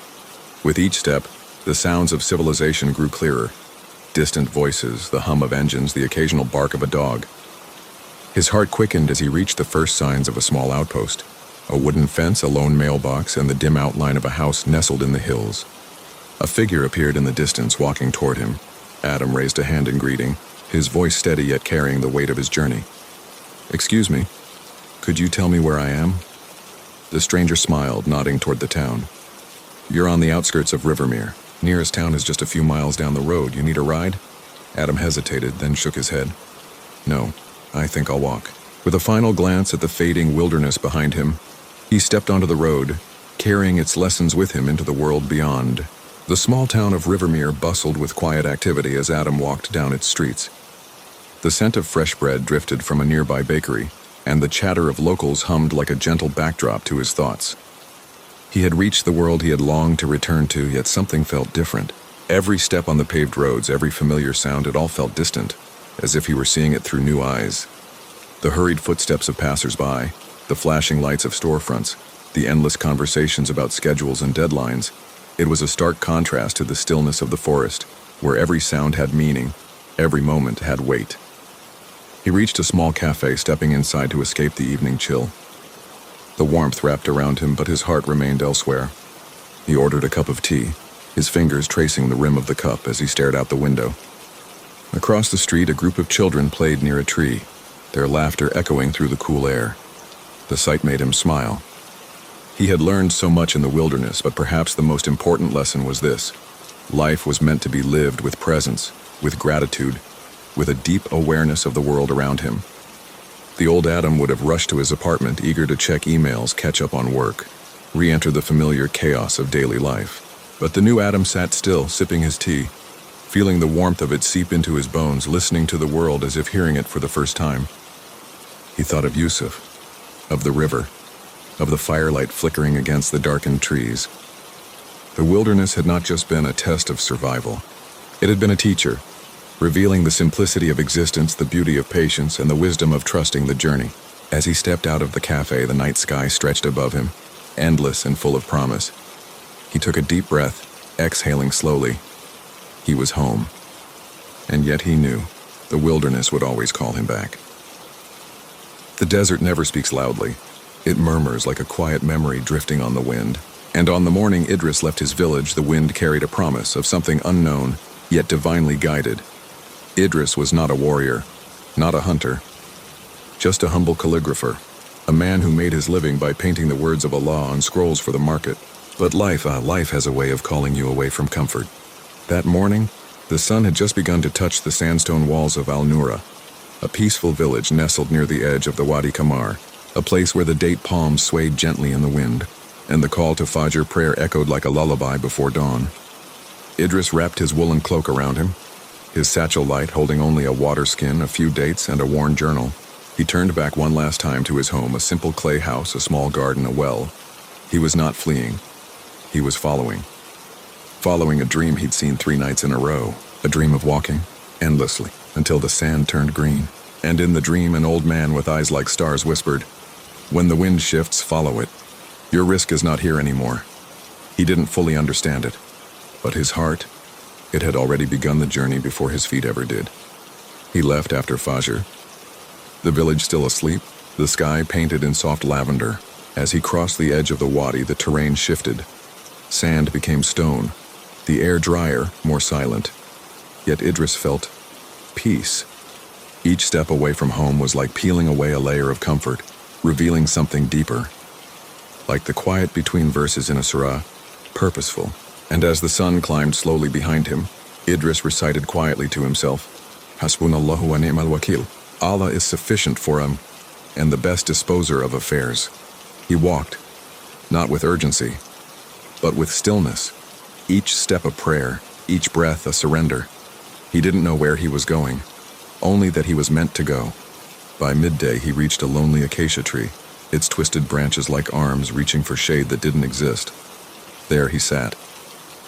With each step, the sounds of civilization grew clearer. Distant voices, the hum of engines, the occasional bark of a dog. His heart quickened as he reached the first signs of a small outpost. A wooden fence, a lone mailbox, and the dim outline of a house nestled in the hills. A figure appeared in the distance, walking toward him. Adam raised a hand in greeting, his voice steady yet carrying the weight of his journey. "Excuse me, could you tell me where I am?" The stranger smiled, nodding toward the town. "You're on the outskirts of Rivermere. Nearest town is just a few miles down the road. You need a ride?" Adam hesitated, then shook his head. "No, I think I'll walk." With a final glance at the fading wilderness behind him, he stepped onto the road, carrying its lessons with him into the world beyond. The small town of Rivermere bustled with quiet activity as Adam walked down its streets. The scent of fresh bread drifted from a nearby bakery, and the chatter of locals hummed like a gentle backdrop to his thoughts. He had reached the world he had longed to return to, yet something felt different. Every step on the paved roads, every familiar sound, it all felt distant, as if he were seeing it through new eyes. The hurried footsteps of passers-by, the flashing lights of storefronts, the endless conversations about schedules and deadlines. It was a stark contrast to the stillness of the forest, where every sound had meaning, every moment had weight. He reached a small cafe, stepping inside to escape the evening chill. The warmth wrapped around him, but his heart remained elsewhere. He ordered a cup of tea, his fingers tracing the rim of the cup as he stared out the window. Across the street, a group of children played near a tree, their laughter echoing through the cool air. The sight made him smile. He had learned so much in the wilderness, but perhaps the most important lesson was this: life was meant to be lived with presence, with gratitude, with a deep awareness of the world around him. The old Adam would have rushed to his apartment, eager to check emails, catch up on work, re-enter the familiar chaos of daily life. But the new Adam sat still, sipping his tea, feeling the warmth of it seep into his bones, listening to the world as if hearing it for the first time. He thought of Yusuf, of the river, of the firelight flickering against the darkened trees. The wilderness had not just been a test of survival. It had been a teacher, revealing the simplicity of existence, the beauty of patience, and the wisdom of trusting the journey. As he stepped out of the cafe, the night sky stretched above him, endless and full of promise. He took a deep breath, exhaling slowly. He was home. And yet he knew the wilderness would always call him back. The desert never speaks loudly. It murmurs like a quiet memory drifting on the wind. And on the morning Idris left his village, the wind carried a promise of something unknown, yet divinely guided. Idris was not a warrior, not a hunter, just a humble calligrapher, a man who made his living by painting the words of Allah on scrolls for the market. But life has a way of calling you away from comfort. That morning, the sun had just begun to touch the sandstone walls of Al-Nura, a peaceful village nestled near the edge of the Wadi Kamar, a place where the date palms swayed gently in the wind, and the call to Fajr prayer echoed like a lullaby before dawn. Idris wrapped his woolen cloak around him, his satchel light holding only a water skin, a few dates, and a worn journal. He turned back one last time to his home, a simple clay house, a small garden, a well. He was not fleeing. He was following. Following a dream he'd seen 3 nights in a row, a dream of walking, endlessly, until the sand turned green. And in the dream, an old man with eyes like stars whispered, "When the wind shifts, follow it. Your risk is not here anymore." He didn't fully understand it, but his heart, it had already begun the journey before his feet ever did. He left after Fajr, the village still asleep, the sky painted in soft lavender. As he crossed the edge of the wadi, the terrain shifted. Sand became stone, the air drier, more silent. Yet Idris felt peace. Each step away from home was like peeling away a layer of comfort, revealing something deeper. Like the quiet between verses in a surah, purposeful. And as the sun climbed slowly behind him, Idris recited quietly to himself, "Hasbunallahu wa ni'mal wakil." Allah is sufficient for him and the best disposer of affairs. He walked, not with urgency, but with stillness. Each step a prayer, each breath a surrender. He didn't know where he was going, only that he was meant to go. By midday, he reached a lonely acacia tree. its twisted branches like arms reaching for shade that didn't exist. There he sat,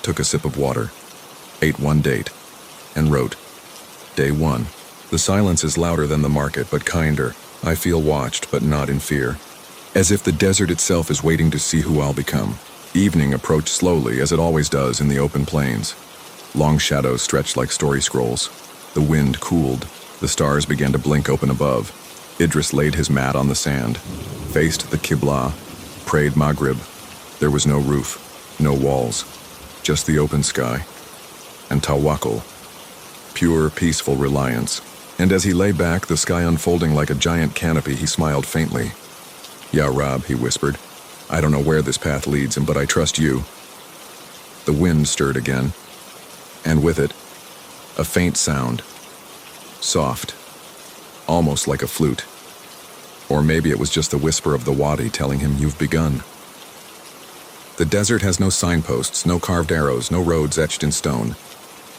took a sip of water, ate one date, and wrote, Day 1. The silence is louder than the market, but kinder. I feel watched, but not in fear. As if the desert itself is waiting to see who I'll become. Evening approached slowly, as it always does in the open plains. Long shadows stretched like story scrolls. The wind cooled. The stars began to blink open above. Idris laid his mat on the sand, faced the Qibla, prayed Maghrib. There was no roof, no walls, just the open sky. And tawakkul, pure, peaceful reliance. And as he lay back, the sky unfolding like a giant canopy, he smiled faintly. Ya Rab, he whispered, I don't know where this path leads him, but I trust you. The wind stirred again, and with it, a faint sound. Soft, almost like a flute. Or maybe it was just the whisper of the wadi telling him you've begun. The desert has no signposts, no carved arrows, no roads etched in stone.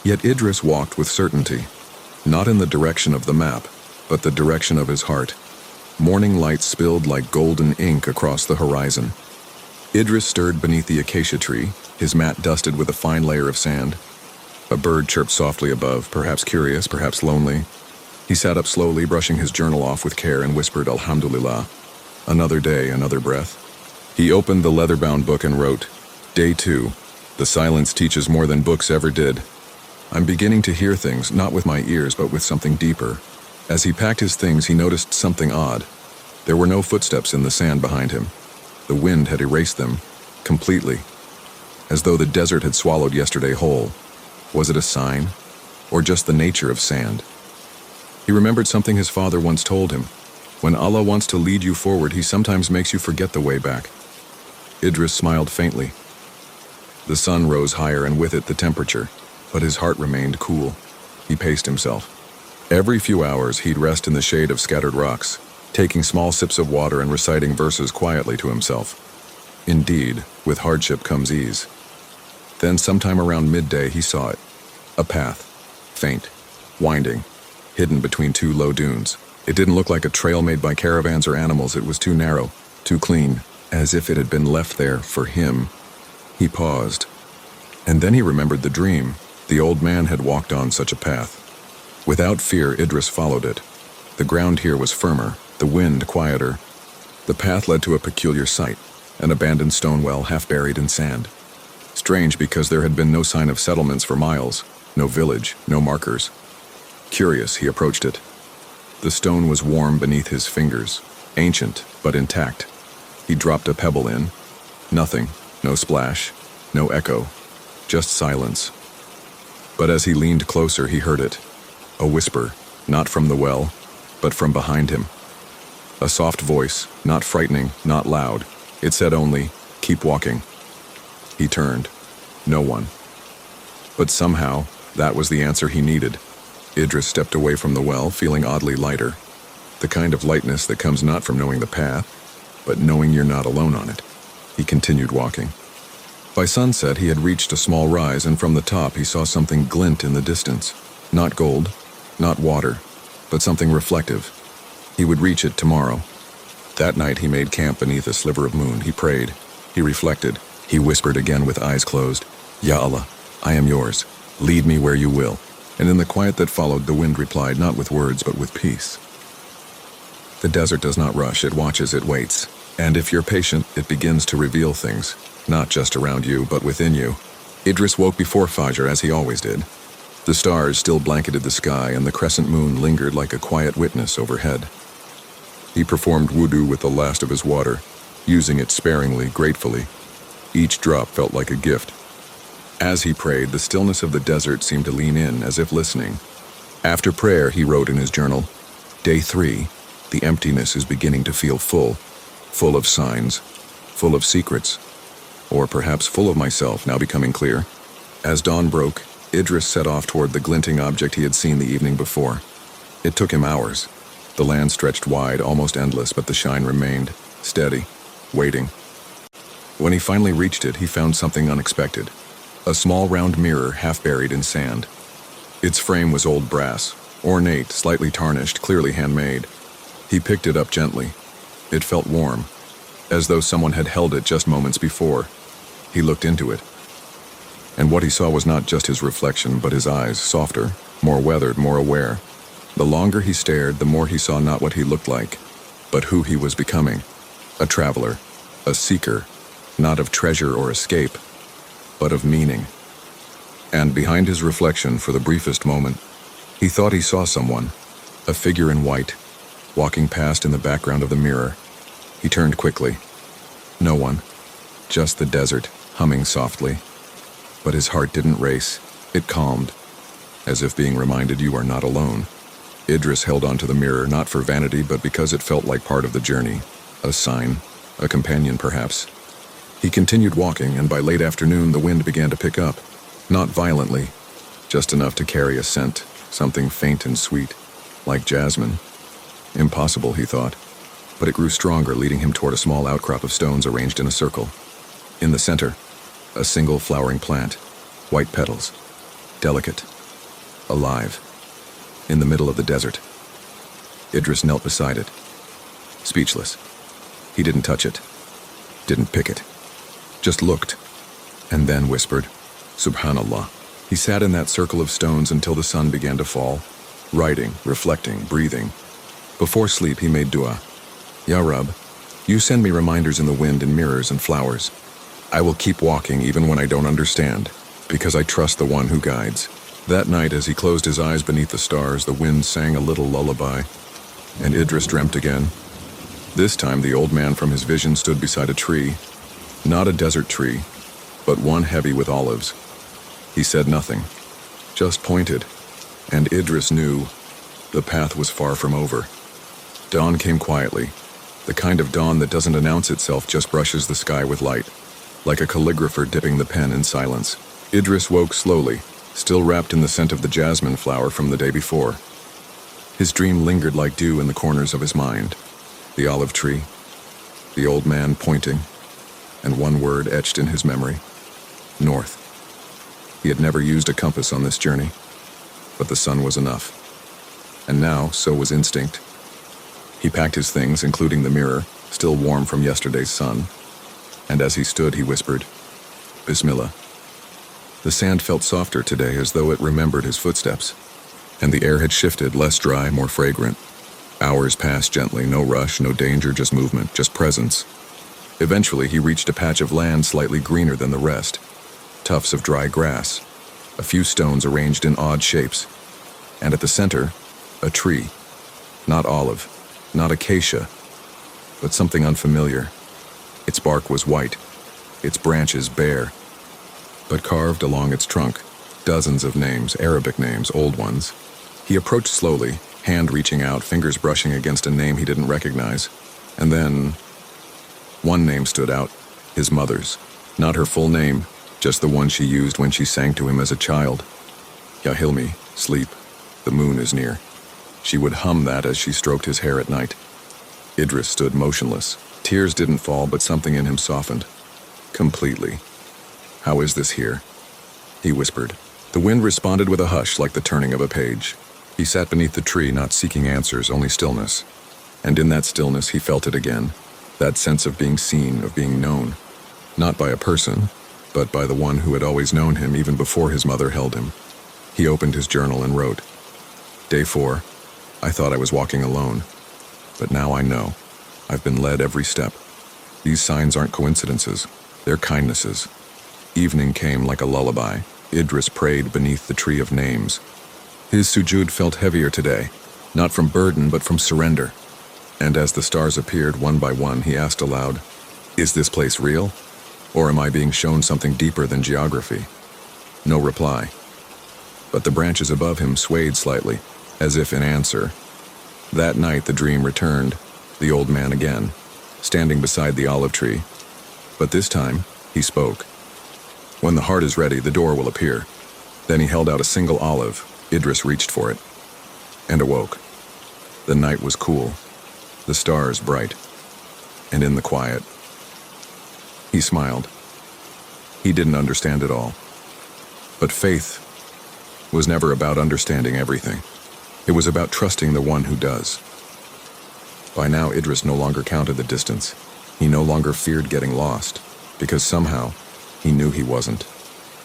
Yet Idris walked with certainty, not in the direction of the map, but the direction of his heart. Morning light spilled like golden ink across the horizon. Idris stirred beneath the acacia tree, his mat dusted with a fine layer of sand. A bird chirped softly above, perhaps curious, perhaps lonely. He sat up slowly, brushing his journal off with care, and whispered, Alhamdulillah. Another day, another breath. He opened the leather-bound book and wrote, Day 2. The silence teaches more than books ever did. I'm beginning to hear things, not with my ears, but with something deeper. As he packed his things, he noticed something odd. There were no footsteps in the sand behind him. The wind had erased them, completely, as though the desert had swallowed yesterday whole. Was it a sign, or just the nature of sand? He remembered something his father once told him. When Allah wants to lead you forward, he sometimes makes you forget the way back. Idris smiled faintly. The sun rose higher, and with it the temperature, but his heart remained cool. He paced himself. Every few hours he'd rest in the shade of scattered rocks, taking small sips of water and reciting verses quietly to himself. Indeed, with hardship comes ease. Then sometime around midday he saw it. A path, faint, winding, hidden between two low dunes. It didn't look like a trail made by caravans or animals. It was too narrow, too clean, as if it had been left there for him. He paused. And then he remembered the dream. The old man had walked on such a path. Without fear, Idris followed it. The ground here was firmer, the wind quieter. The path led to a peculiar sight, an abandoned stone well half buried in sand. Strange, because there had been no sign of settlements for miles, no village, no markers. Curious, he approached it. The stone was warm beneath his fingers, ancient but intact. He dropped a pebble in. Nothing, no splash, no echo, just silence. But as he leaned closer, he heard it. A whisper, not from the well, but from behind him. A soft voice, not frightening, not loud. It said only, keep walking. He turned. No one. But somehow, that was the answer he needed. Idris stepped away from the well, feeling oddly lighter. The kind of lightness that comes not from knowing the path, but knowing you're not alone on it. He continued walking. By sunset, he had reached a small rise, and from the top he saw something glint in the distance. Not gold, not water, but something reflective. He would reach it tomorrow. That night he made camp beneath a sliver of moon. He prayed. He reflected. He whispered again with eyes closed, Ya Allah, I am yours. Lead me where you will. And in the quiet that followed, the wind replied, not with words, but with peace. The desert does not rush, it watches, it waits. And if you're patient, it begins to reveal things, not just around you, but within you. Idris woke before Fajr, as he always did. The stars still blanketed the sky, and the crescent moon lingered like a quiet witness overhead. He performed wudu with the last of his water, using it sparingly, gratefully. Each drop felt like a gift. As he prayed, the stillness of the desert seemed to lean in, as if listening. After prayer, he wrote in his journal, Day 3, the emptiness is beginning to feel full, full of signs, full of secrets, or perhaps full of myself, now becoming clear. As dawn broke, Idris set off toward the glinting object he had seen the evening before. It took him hours. The land stretched wide, almost endless, but the shine remained, steady, waiting. When he finally reached it, he found something unexpected. A small round mirror half buried in sand. Its frame was old brass, ornate, slightly tarnished, clearly handmade. He picked it up gently. It felt warm, as though someone had held it just moments before. He looked into it, and what he saw was not just his reflection, but his eyes, softer, more weathered, more aware. The longer he stared, the more he saw not what he looked like, but who he was becoming. A traveler, a seeker, not of treasure or escape, but of meaning. And behind his reflection, for the briefest moment, he thought he saw someone, a figure in white, walking past in the background of the mirror. He turned quickly. No one, just the desert, humming softly. But his heart didn't race, it calmed, as if being reminded you are not alone. Idris held onto the mirror, not for vanity, but because it felt like part of the journey. A sign, a companion perhaps. He continued walking, and by late afternoon the wind began to pick up. Not violently, just enough to carry a scent, something faint and sweet, like jasmine. Impossible, he thought, but it grew stronger, leading him toward a small outcrop of stones arranged in a circle. In the center, a single flowering plant, white petals, delicate, alive. In the middle of the desert. Idris knelt beside it, speechless. He didn't touch it, didn't pick it, just looked, and then whispered, Subhanallah. He sat in that circle of stones until the sun began to fall, writing, reflecting, breathing. Before sleep, he made dua. Ya Rab, you send me reminders in the wind and mirrors and flowers. I will keep walking even when I don't understand, because I trust the one who guides. That night, as he closed his eyes beneath the stars, the wind sang a little lullaby, and Idris dreamt again. This time, the old man from his vision stood beside a tree, not a desert tree, but one heavy with olives. He said nothing, just pointed, and Idris knew the path was far from over. Dawn came quietly, the kind of dawn that doesn't announce itself, just brushes the sky with light, like a calligrapher dipping the pen in silence. Idris woke slowly, still wrapped in the scent of the jasmine flower from the day before. His dream lingered like dew in the corners of his mind. The olive tree, the old man pointing, and one word etched in his memory, north. He had never used a compass on this journey, but the sun was enough. And now, so was instinct. He packed his things, including the mirror, still warm from yesterday's sun, and as he stood, he whispered, Bismillah. The sand felt softer today, as though it remembered his footsteps, and the air had shifted, less dry, more fragrant. Hours passed gently, no rush, no danger, just movement, just presence. Eventually, he reached a patch of land slightly greener than the rest. Tufts of dry grass, a few stones arranged in odd shapes, and at the center, a tree. Not olive, not acacia, but something unfamiliar. Its bark was white, its branches bare, but carved along its trunk, dozens of names, Arabic names, old ones. He approached slowly, hand reaching out, fingers brushing against a name he didn't recognize. And then, one name stood out, his mother's. Not her full name, just the one she used when she sang to him as a child. Ya Hilmi, sleep, the moon is near. She would hum that as she stroked his hair at night. Idris stood motionless. Tears didn't fall, but something in him softened. Completely. How is this here? He whispered. The wind responded with a hush, like the turning of a page. He sat beneath the tree, not seeking answers, only stillness. And in that stillness, he felt it again. That sense of being seen, of being known. Not by a person, but by the one who had always known him even before his mother held him. He opened his journal and wrote, Day 4. I thought I was walking alone, but now I know. I've been led every step. These signs aren't coincidences, they're kindnesses. Evening came like a lullaby. Idris prayed beneath the tree of names. His sujud felt heavier today, not from burden but from surrender. And as the stars appeared one by one, he asked aloud, Is this place real? Or am I being shown something deeper than geography? No reply. But the branches above him swayed slightly, as if in answer. That night the dream returned, the old man again, standing beside the olive tree. But this time, he spoke. When the heart is ready, the door will appear. Then he held out a single olive. Idris reached for it, and awoke. The night was cool, the stars bright, and in the quiet, he smiled. He didn't understand it all. But faith was never about understanding everything. It was about trusting the one who does. By now, Idris no longer counted the distance. He no longer feared getting lost, because somehow he knew he wasn't.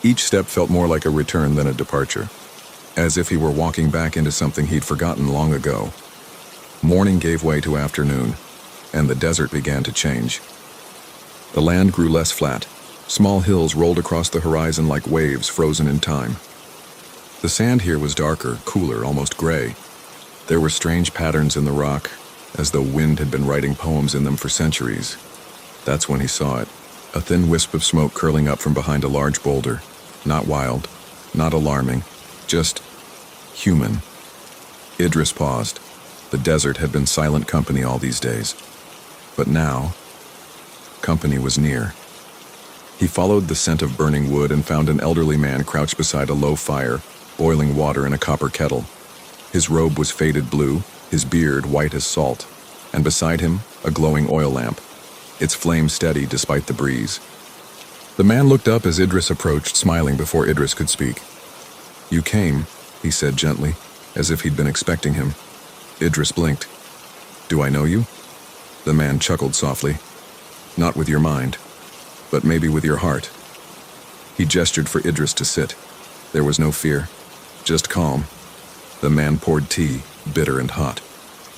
Each step felt more like a return than a departure, as if he were walking back into something he'd forgotten long ago. Morning gave way to afternoon, and the desert began to change. The land grew less flat. Small hills rolled across the horizon like waves frozen in time. The sand here was darker, cooler, almost gray. There were strange patterns in the rock, as though wind had been writing poems in them for centuries. That's when he saw it, a thin wisp of smoke curling up from behind a large boulder. Not wild, not alarming, just human. Idris paused. The desert had been silent company all these days. But now, company was near. He followed the scent of burning wood and found an elderly man crouched beside a low fire, boiling water in a copper kettle. His robe was faded blue, his beard white as salt, and beside him, a glowing oil lamp, its flame steady despite the breeze. The man looked up as Idris approached, smiling before Idris could speak. "You came," he said gently, as if he'd been expecting him. Idris blinked. "Do I know you?" The man chuckled softly. "Not with your mind, but maybe with your heart." He gestured for Idris to sit. There was no fear, just calm. The man poured tea, bitter and hot.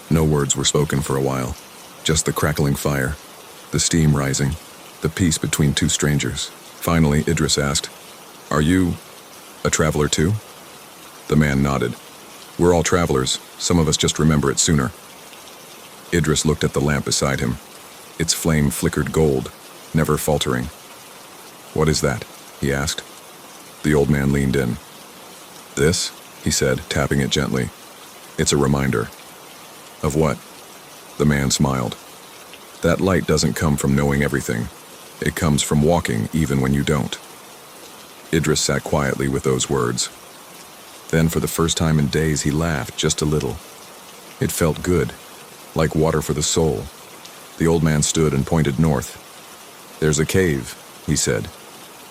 No words were spoken for a while, just the crackling fire, the steam rising, the peace between two strangers. Finally, Idris asked, "Are you a traveler too?" The man nodded. "We're all travelers. Some of us just remember it sooner." Idris looked at the lamp beside him. Its flame flickered gold, never faltering. "What is that?" he asked. The old man leaned in. "This," he said, tapping it gently. "It's a reminder." "Of what?" The man smiled. "That light doesn't come from knowing everything. It comes from walking even when you don't." Idris sat quietly with those words. Then, for the first time in days, he laughed just a little. It felt good, like water for the soul. The old man stood and pointed north. "There's a cave," he said.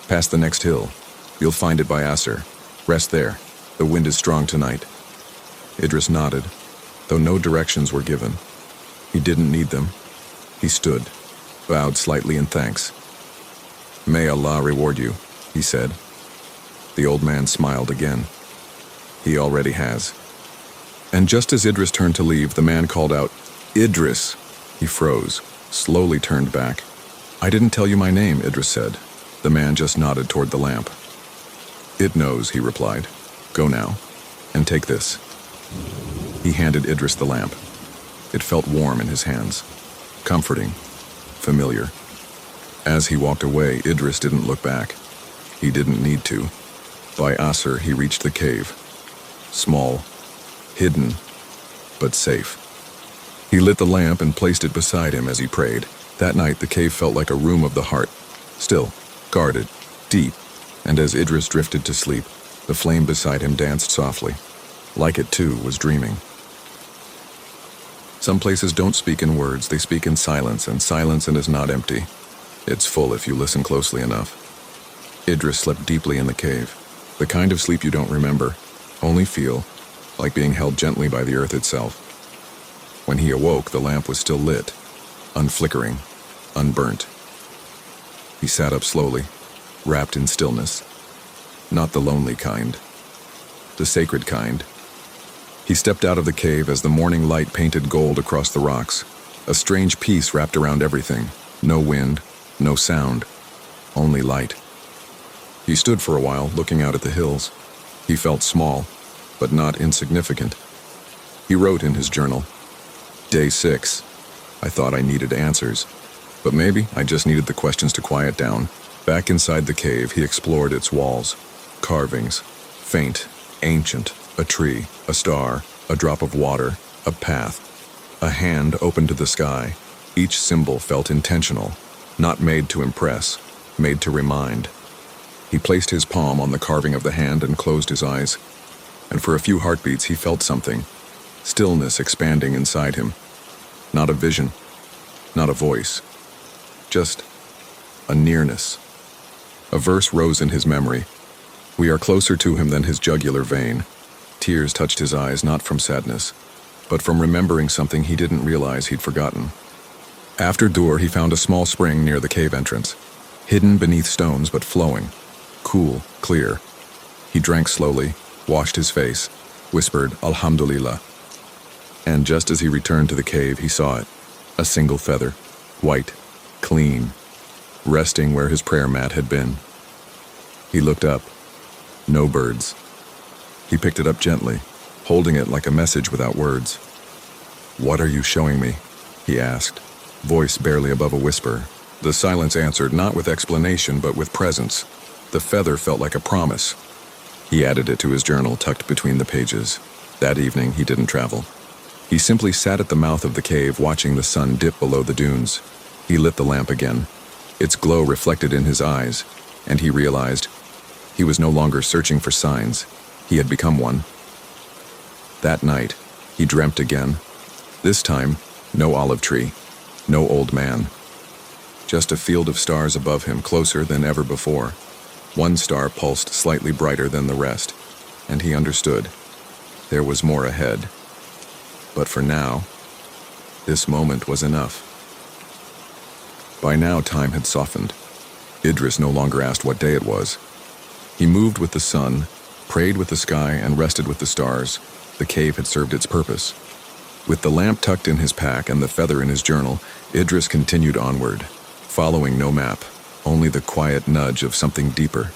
"Past the next hill. You'll find it by Asr. Rest there. The wind is strong tonight." Idris nodded, though no directions were given. He didn't need them. He stood, bowed slightly in thanks. "May Allah reward you," he said. The old man smiled again. "He already has." And just as Idris turned to leave, the man called out, "Idris!" He froze, slowly turned back. "I didn't tell you my name," Idris said. The man just nodded toward the lamp. "It knows," he replied. "Go now, and take this." He handed Idris the lamp. It felt warm in his hands, comforting, familiar. As he walked away, Idris didn't look back. He didn't need to. By Asr, he reached the cave. Small, hidden, but safe. He lit the lamp and placed it beside him as he prayed. That night, the cave felt like a room of the heart, still, guarded, deep, and as Idris drifted to sleep, the flame beside him danced softly, like it too was dreaming. Some places don't speak in words, they speak in silence, and silence is not empty. It's full if you listen closely enough. Idris slept deeply in the cave, the kind of sleep you don't remember, only feel, like being held gently by the earth itself. When he awoke, the lamp was still lit, unflickering, unburnt. He sat up slowly, wrapped in stillness. Not the lonely kind, the sacred kind. He stepped out of the cave as the morning light painted gold across the rocks. A strange peace wrapped around everything. No wind, no sound, only light. He stood for a while, looking out at the hills. He felt small, but not insignificant. He wrote in his journal, "Day 6. I thought I needed answers, but maybe I just needed the questions to quiet down." Back inside the cave, he explored its walls. Carvings, faint, ancient, a tree, a star, a drop of water, a path, a hand open to the sky. Each symbol felt intentional, not made to impress, made to remind. He placed his palm on the carving of the hand and closed his eyes. And for a few heartbeats, he felt something, stillness expanding inside him. Not a vision, not a voice, just a nearness. A verse rose in his memory. We are closer to him than his jugular vein. Tears touched his eyes, not from sadness, but from remembering something he didn't realize he'd forgotten. After Dur, he found a small spring near the cave entrance, hidden beneath stones but flowing, cool, clear. He drank slowly, washed his face, whispered, Alhamdulillah. And just as he returned to the cave, he saw it, a single feather, white, clean, resting where his prayer mat had been. He looked up. No birds. He picked it up gently, holding it like a message without words. "What are you showing me?" he asked, voice barely above a whisper. The silence answered not with explanation but with presence. The feather felt like a promise. He added it to his journal tucked between the pages. That evening he didn't travel. He simply sat at the mouth of the cave watching the sun dip below the dunes. He lit the lamp again. Its glow reflected in his eyes, and he realized he was no longer searching for signs. He had become one. That night, he dreamt again. This time, no olive tree, no old man. Just a field of stars above him, closer than ever before. One star pulsed slightly brighter than the rest, and he understood. There was more ahead. But for now, this moment was enough. By now, time had softened. Idris no longer asked what day it was. He moved with the sun, prayed with the sky, and rested with the stars. The cave had served its purpose. With the lamp tucked in his pack and the feather in his journal, Idris continued onward, following no map, only the quiet nudge of something deeper.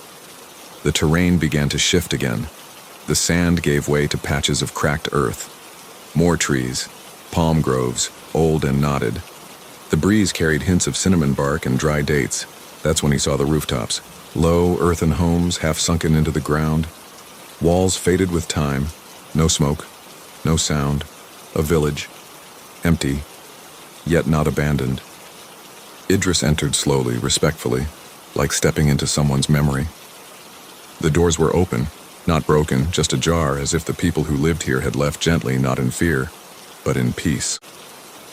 The terrain began to shift again. The sand gave way to patches of cracked earth. More trees, palm groves, old and knotted. The breeze carried hints of cinnamon bark and dry dates. That's when he saw the rooftops. Low, earthen homes half sunken into the ground. Walls faded with time. No smoke, no sound. A village, empty, yet not abandoned. Idris entered slowly, respectfully, like stepping into someone's memory. The doors were open, not broken, just ajar, as if the people who lived here had left gently, not in fear, but in peace.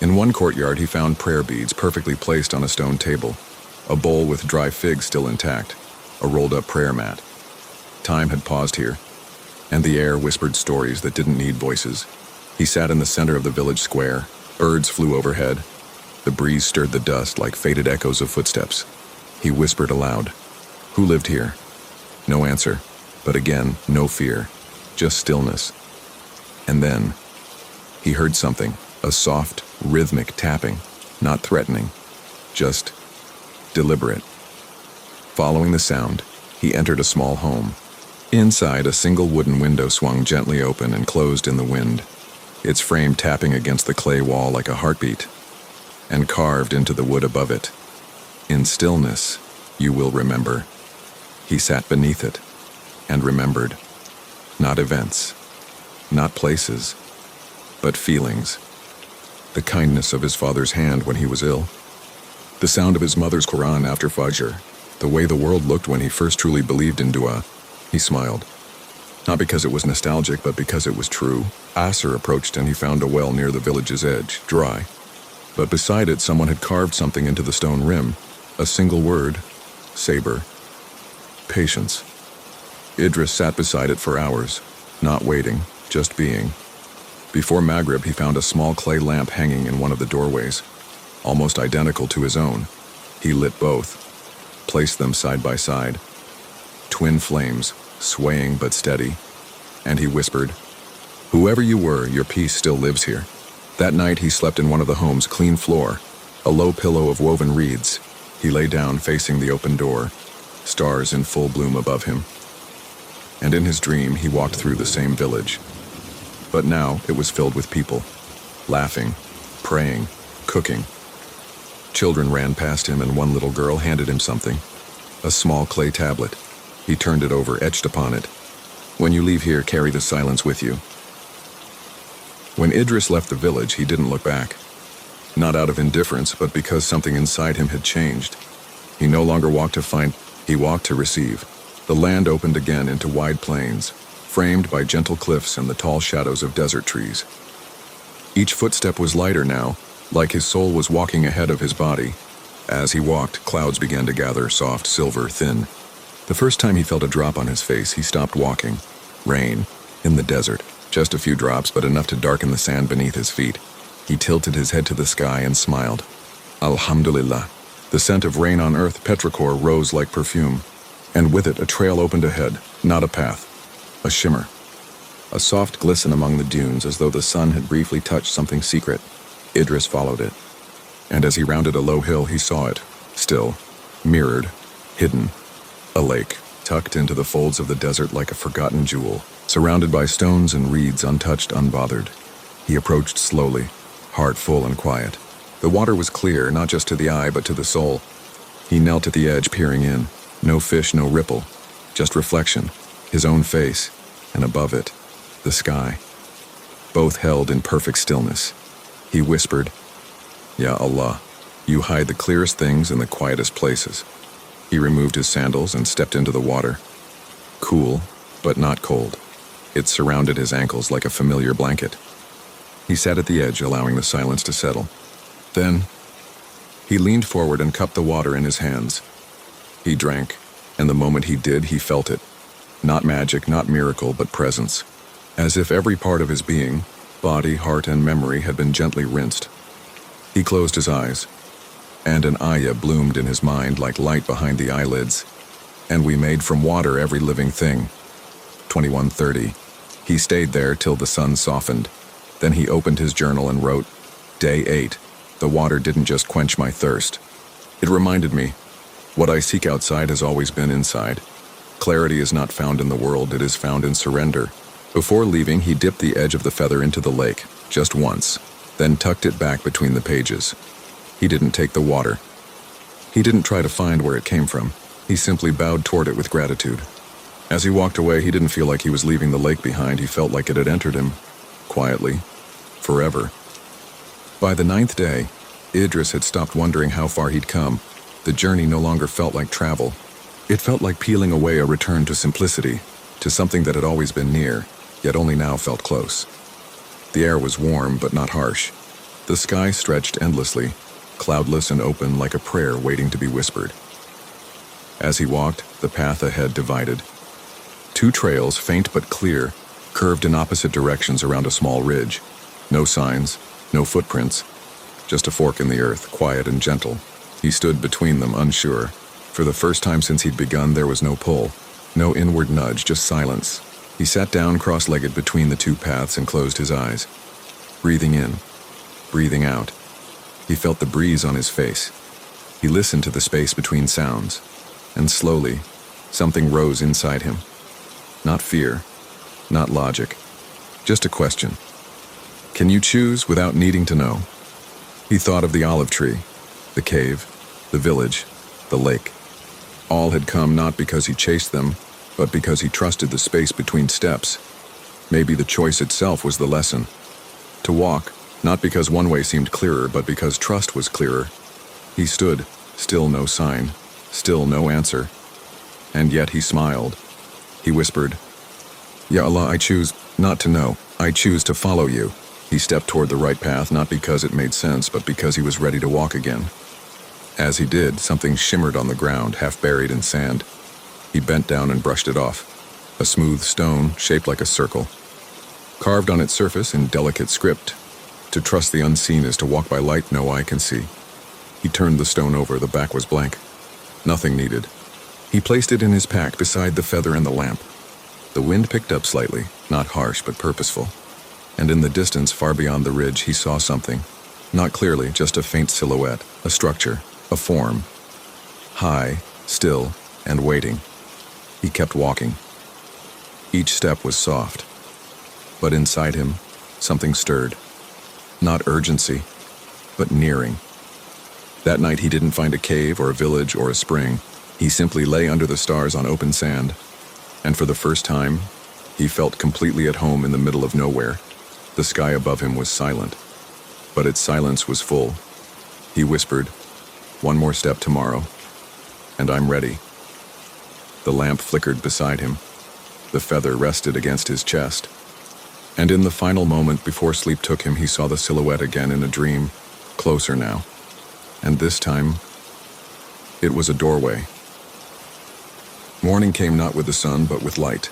In one courtyard, he found prayer beads perfectly placed on a stone table, a bowl with dry figs still intact, a rolled-up prayer mat. Time had paused here, and the air whispered stories that didn't need voices. He sat in the center of the village square. Birds flew overhead. The breeze stirred the dust like faded echoes of footsteps. He whispered aloud, "Who lived here?" No answer, but again, no fear, just stillness. And then, he heard something, a soft, rhythmic tapping, not threatening, just deliberate. Following the sound, he entered a small home. Inside, a single wooden window swung gently open and closed in the wind, its frame tapping against the clay wall like a heartbeat, and carved into the wood above it. In stillness, you will remember. He sat beneath it, and remembered. Not events, not places, but feelings. The kindness of his father's hand when he was ill. The sound of his mother's Quran after Fajr. The way the world looked when he first truly believed in dua. He smiled. Not because it was nostalgic, but because it was true. Asr approached and he found a well near the village's edge, dry. But beside it, someone had carved something into the stone rim. A single word, saber. Patience. Idris sat beside it for hours, not waiting, just being. Before Maghrib, he found a small clay lamp hanging in one of the doorways, almost identical to his own. He lit both, placed them side by side. Twin flames, swaying but steady, and he whispered, "Whoever you were, your peace still lives here." That night he slept in one of the home's clean floor, a low pillow of woven reeds. He lay down facing the open door, stars in full bloom above him. And in his dream he walked through the same village. But now it was filled with people, laughing, praying, cooking. Children ran past him and one little girl handed him something, a small clay tablet. He turned it over, etched upon it, "When you leave here, carry the silence with you." When Idris left the village, he didn't look back. Not out of indifference, but because something inside him had changed. He no longer walked to find, he walked to receive. The land opened again into wide plains, framed by gentle cliffs and the tall shadows of desert trees. Each footstep was lighter now, like his soul was walking ahead of his body. As he walked, clouds began to gather, soft, silver, thin. The first time he felt a drop on his face, he stopped walking. Rain, in the desert. Just a few drops, but enough to darken the sand beneath his feet. He tilted his head to the sky and smiled. Alhamdulillah. The scent of rain on earth petrichor rose like perfume, and with it a trail opened ahead, not a path, a shimmer. A soft glisten among the dunes as though the sun had briefly touched something secret. Idris followed it, and as he rounded a low hill he saw it, still, mirrored, hidden. A lake, tucked into the folds of the desert like a forgotten jewel, surrounded by stones and reeds untouched, unbothered. He approached slowly, heart full and quiet. The water was clear, not just to the eye but to the soul. He knelt at the edge, peering in. No fish, no ripple, just reflection, his own face, and above it, the sky. Both held in perfect stillness. He whispered, "Ya Allah, you hide the clearest things in the quietest places." He removed his sandals and stepped into the water. Cool, but not cold. It surrounded his ankles like a familiar blanket. He sat at the edge, allowing the silence to settle. Then, he leaned forward and cupped the water in his hands. He drank, and the moment he did, he felt it. Not magic, not miracle, but presence. As if every part of his being, body, heart, and memory had been gently rinsed. He closed his eyes, and an ayah bloomed in his mind like light behind the eyelids. And we made from water every living thing. 21:30. He stayed there till the sun softened. Then he opened his journal and wrote, Day 8. The water didn't just quench my thirst. It reminded me, what I seek outside has always been inside. Clarity is not found in the world, it is found in surrender. Before leaving, he dipped the edge of the feather into the lake, just once, then tucked it back between the pages. He didn't take the water. He didn't try to find where it came from. He simply bowed toward it with gratitude. As he walked away, he didn't feel like he was leaving the lake behind. He felt like it had entered him, quietly, forever. By the 9th day, Idris had stopped wondering how far he'd come. The journey no longer felt like travel. It felt like peeling away a return to simplicity, to something that had always been near, yet only now felt close. The air was warm but not harsh. The sky stretched endlessly, cloudless and open like a prayer waiting to be whispered. As he walked, the path ahead divided. Two trails, faint but clear, curved in opposite directions around a small ridge. No signs, no footprints, just a fork in the earth, quiet and gentle. He stood between them, unsure. For the first time since he'd begun, there was no pull, no inward nudge, just silence. He sat down cross-legged between the two paths and closed his eyes. Breathing in, breathing out. He felt the breeze on his face. He listened to the space between sounds, and slowly, something rose inside him. Not fear, not logic, just a question. Can you choose without needing to know? He thought of the olive tree, the cave, the village, the lake. All had come not because he chased them, but because he trusted the space between steps. Maybe the choice itself was the lesson. To walk, not because one way seemed clearer, but because trust was clearer. He stood, still no sign, still no answer. And yet he smiled. He whispered, Ya Allah, I choose not to know. I choose to follow you. He stepped toward the right path, not because it made sense, but because he was ready to walk again. As he did, something shimmered on the ground, half buried in sand. He bent down and brushed it off. A smooth stone, shaped like a circle. Carved on its surface in delicate script. To trust the unseen is to walk by light no eye can see. He turned the stone over, the back was blank. Nothing needed. He placed it in his pack beside the feather and the lamp. The wind picked up slightly, not harsh but purposeful. And in the distance, far beyond the ridge, he saw something. Not clearly, just a faint silhouette, a structure, a form. High, still, and waiting. He kept walking. Each step was soft. But inside him, something stirred. Not urgency, but nearing. That night he didn't find a cave or a village or a spring. He simply lay under the stars on open sand. And for the first time, he felt completely at home in the middle of nowhere. The sky above him was silent, but its silence was full. He whispered, "One more step tomorrow, and I'm ready." The lamp flickered beside him. The feather rested against his chest. And in the final moment before sleep took him, he saw the silhouette again in a dream, closer now. And this time, it was a doorway. Morning came not with the sun, but with light.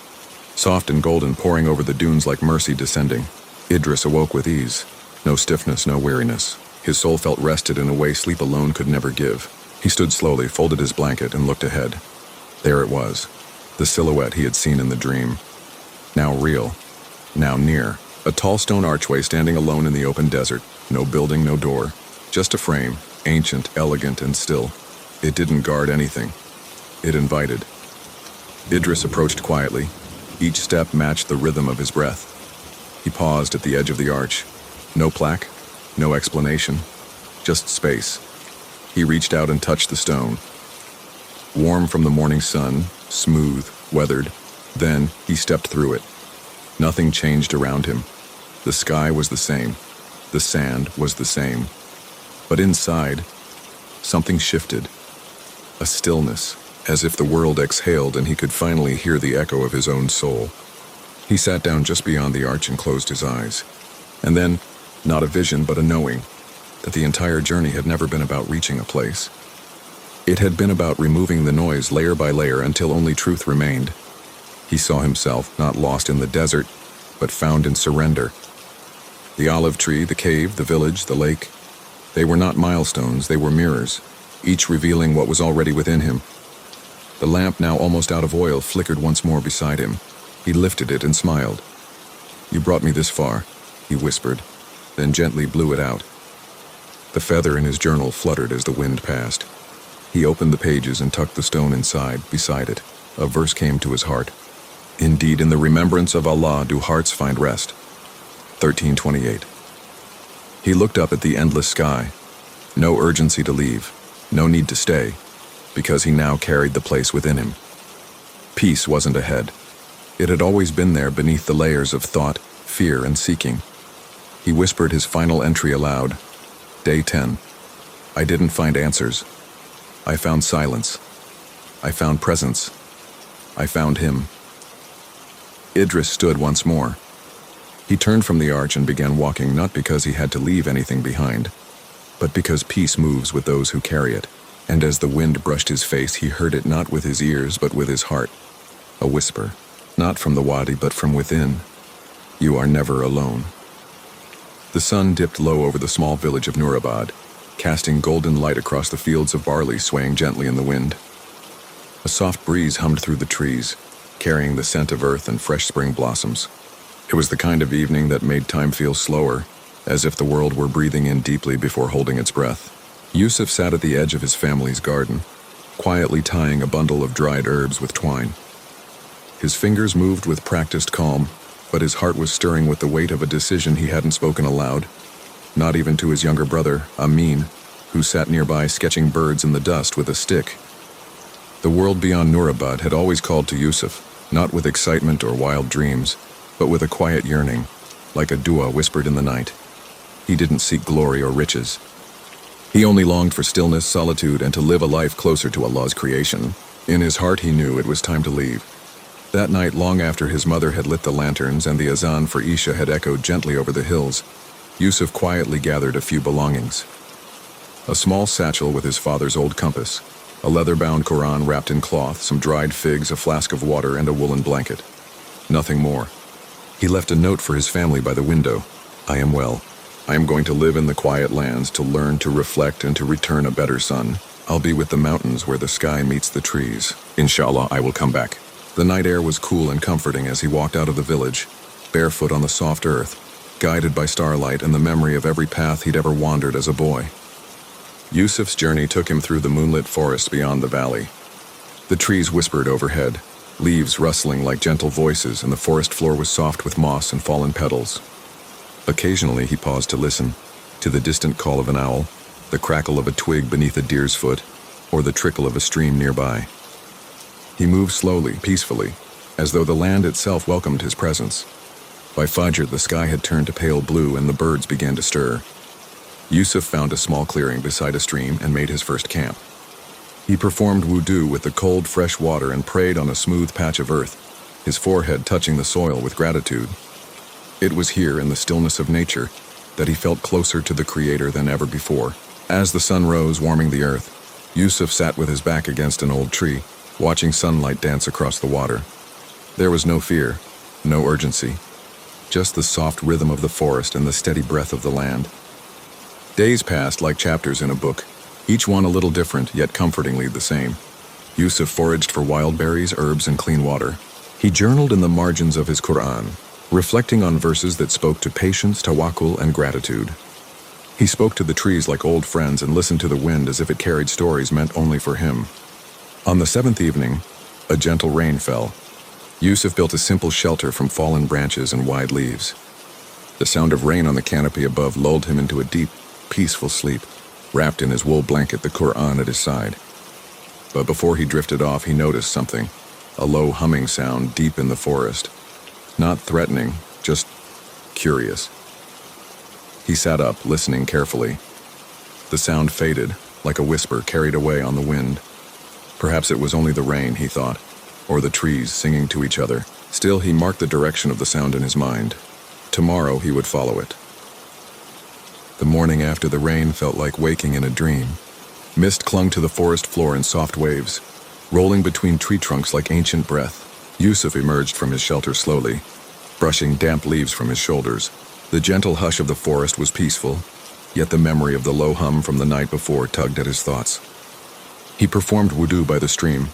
Soft and golden, pouring over the dunes like mercy descending. Idris awoke with ease. No stiffness, no weariness. His soul felt rested in a way sleep alone could never give. He stood slowly, folded his blanket, and looked ahead. There it was, the silhouette he had seen in the dream. Now real, now near. A tall stone archway standing alone in the open desert. No building, no door. Just a frame, ancient, elegant, and still. It didn't guard anything. It invited. Idris approached quietly. Each step matched the rhythm of his breath. He paused at the edge of the arch. No plaque, no explanation, just space. He reached out and touched the stone. Warm from the morning sun, smooth, weathered. Then he stepped through it. Nothing changed around him. The sky was the same. The sand was the same. But inside, something shifted. A stillness, as if the world exhaled and he could finally hear the echo of his own soul. He sat down just beyond the arch and closed his eyes. And then, not a vision but a knowing, that the entire journey had never been about reaching a place. It had been about removing the noise layer by layer until only truth remained. He saw himself not lost in the desert, but found in surrender. The olive tree, the cave, the village, the lake, they were not milestones, they were mirrors, each revealing what was already within him. The lamp, now almost out of oil, flickered once more beside him. He lifted it and smiled. "You brought me this far," he whispered, then gently blew it out. The feather in his journal fluttered as the wind passed. He opened the pages and tucked the stone inside, beside it. A verse came to his heart. "Indeed, in the remembrance of Allah do hearts find rest." 13:28. He looked up at the endless sky. No urgency to leave, no need to stay, because he now carried the place within him. Peace wasn't ahead. It had always been there beneath the layers of thought, fear, and seeking. He whispered his final entry aloud. Day 10. I didn't find answers. I found silence. I found presence. I found him. Idris stood once more. He turned from the arch and began walking, not because he had to leave anything behind, but because peace moves with those who carry it. And as the wind brushed his face, he heard it not with his ears, but with his heart. A whisper, not from the wadi, but from within. You are never alone. The sun dipped low over the small village of Nurabad, casting golden light across the fields of barley swaying gently in the wind. A soft breeze hummed through the trees, carrying the scent of earth and fresh spring blossoms. It was the kind of evening that made time feel slower, as if the world were breathing in deeply before holding its breath. Yusuf sat at the edge of his family's garden, quietly tying a bundle of dried herbs with twine. His fingers moved with practiced calm, but his heart was stirring with the weight of a decision he hadn't spoken aloud, not even to his younger brother, Amin, who sat nearby sketching birds in the dust with a stick. The world beyond Nurabad had always called to Yusuf, not with excitement or wild dreams, but with a quiet yearning, like a dua whispered in the night. He didn't seek glory or riches. He only longed for stillness, solitude, and to live a life closer to Allah's creation. In his heart he knew it was time to leave. That night, long after his mother had lit the lanterns and the azan for Isha had echoed gently over the hills, Yusuf quietly gathered a few belongings. A small satchel with his father's old compass, a leather-bound Quran wrapped in cloth, some dried figs, a flask of water, and a woolen blanket. Nothing more. He left a note for his family by the window. I am well. I am going to live in the quiet lands, to learn, to reflect, and to return a better son. I'll be with the mountains where the sky meets the trees. Inshallah, I will come back. The night air was cool and comforting as he walked out of the village, barefoot on the soft earth, guided by starlight and the memory of every path he'd ever wandered as a boy. Yusuf's journey took him through the moonlit forest beyond the valley. The trees whispered overhead, leaves rustling like gentle voices, and the forest floor was soft with moss and fallen petals. Occasionally he paused to listen, to the distant call of an owl, the crackle of a twig beneath a deer's foot, or the trickle of a stream nearby. He moved slowly, peacefully, as though the land itself welcomed his presence. By Fajr, the sky had turned to pale blue and the birds began to stir. Yusuf found a small clearing beside a stream and made his first camp. He performed wudu with the cold, fresh water and prayed on a smooth patch of earth, his forehead touching the soil with gratitude. It was here, in the stillness of nature, that he felt closer to the Creator than ever before. As the sun rose, warming the earth, Yusuf sat with his back against an old tree, watching sunlight dance across the water. There was no fear, no urgency, just the soft rhythm of the forest and the steady breath of the land. Days passed like chapters in a book, each one a little different, yet comfortingly the same. Yusuf foraged for wild berries, herbs, and clean water. He journaled in the margins of his Quran, reflecting on verses that spoke to patience, tawakkul, and gratitude. He spoke to the trees like old friends and listened to the wind as if it carried stories meant only for him. On the seventh evening, a gentle rain fell. Yusuf built a simple shelter from fallen branches and wide leaves. The sound of rain on the canopy above lulled him into a deep, peaceful sleep, wrapped in his wool blanket, the Quran at his side. But before he drifted off, he noticed something, a low humming sound deep in the forest. Not threatening, just curious. He sat up, listening carefully. The sound faded, like a whisper carried away on the wind. Perhaps it was only the rain, he thought, or the trees singing to each other. Still, he marked the direction of the sound in his mind. Tomorrow he would follow it. The morning after the rain felt like waking in a dream. Mist clung to the forest floor in soft waves, rolling between tree trunks like ancient breath. Yusuf emerged from his shelter slowly, brushing damp leaves from his shoulders. The gentle hush of the forest was peaceful, yet the memory of the low hum from the night before tugged at his thoughts. He performed wudu by the stream,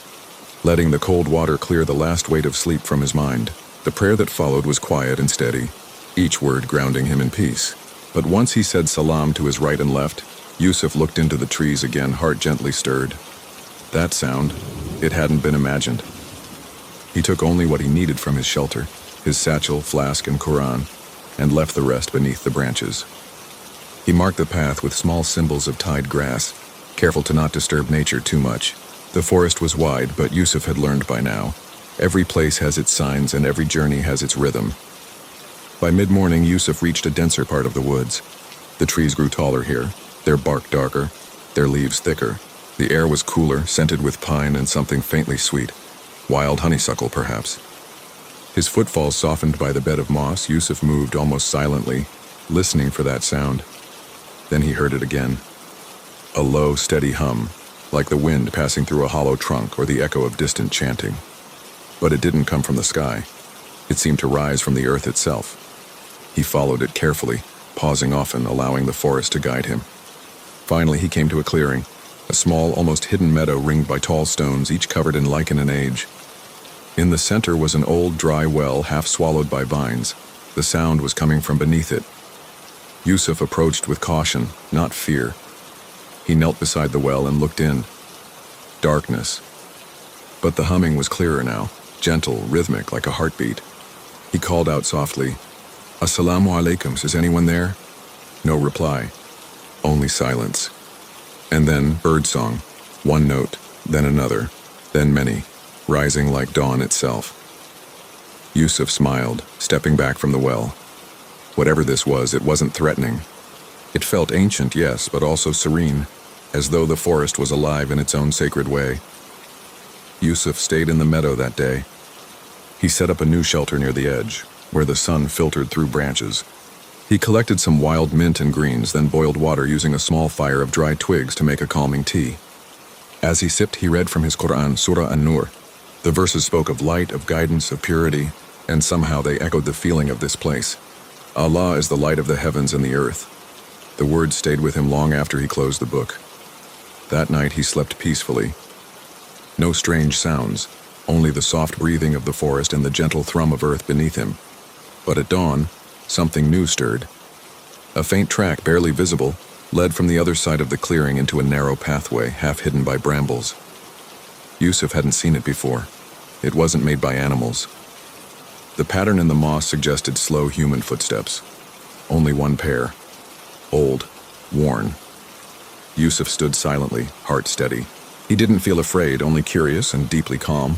letting the cold water clear the last weight of sleep from his mind. The prayer that followed was quiet and steady, each word grounding him in peace. But once he said salam to his right and left, Yusuf looked into the trees again, heart gently stirred. That sound, it hadn't been imagined. He took only what he needed from his shelter, his satchel, flask, and Quran, and left the rest beneath the branches. He marked the path with small symbols of tied grass, careful to not disturb nature too much. The forest was wide, but Yusuf had learned by now. Every place has its signs and every journey has its rhythm. By mid-morning, Yusuf reached a denser part of the woods. The trees grew taller here, their bark darker, their leaves thicker. The air was cooler, scented with pine and something faintly sweet. Wild honeysuckle, perhaps. His footfalls softened by the bed of moss, Yusuf moved almost silently, listening for that sound. Then he heard it again. A low, steady hum, like the wind passing through a hollow trunk or the echo of distant chanting. But it didn't come from the sky. It seemed to rise from the earth itself. He followed it carefully, pausing often, allowing the forest to guide him. Finally, he came to a clearing, a small, almost hidden meadow ringed by tall stones, each covered in lichen and age. In the center was an old, dry well, half swallowed by vines. The sound was coming from beneath it. Yusuf approached with caution, not fear. He knelt beside the well and looked in. Darkness. But the humming was clearer now, gentle, rhythmic, like a heartbeat. He called out softly, "Assalamu alaikum, is anyone there?" No reply. Only silence. And then birdsong. One note, then another, then many, rising like dawn itself. Yusuf smiled, stepping back from the well. Whatever this was, it wasn't threatening. It felt ancient, yes, but also serene, as though the forest was alive in its own sacred way. Yusuf stayed in the meadow that day. He set up a new shelter near the edge, where the sun filtered through branches. He collected some wild mint and greens, then boiled water using a small fire of dry twigs to make a calming tea. As he sipped, he read from his Quran, Surah An-Nur. The verses spoke of light, of guidance, of purity, and somehow they echoed the feeling of this place. Allah is the light of the heavens and the earth. The words stayed with him long after he closed the book. That night he slept peacefully. No strange sounds, only the soft breathing of the forest and the gentle thrum of earth beneath him. But at dawn, something new stirred. A faint track, barely visible, led from the other side of the clearing into a narrow pathway, half hidden by brambles. Yusuf hadn't seen it before. It wasn't made by animals. The pattern in the moss suggested slow human footsteps. Only one pair. Old, worn. Yusuf stood silently, heart steady. He didn't feel afraid, only curious and deeply calm.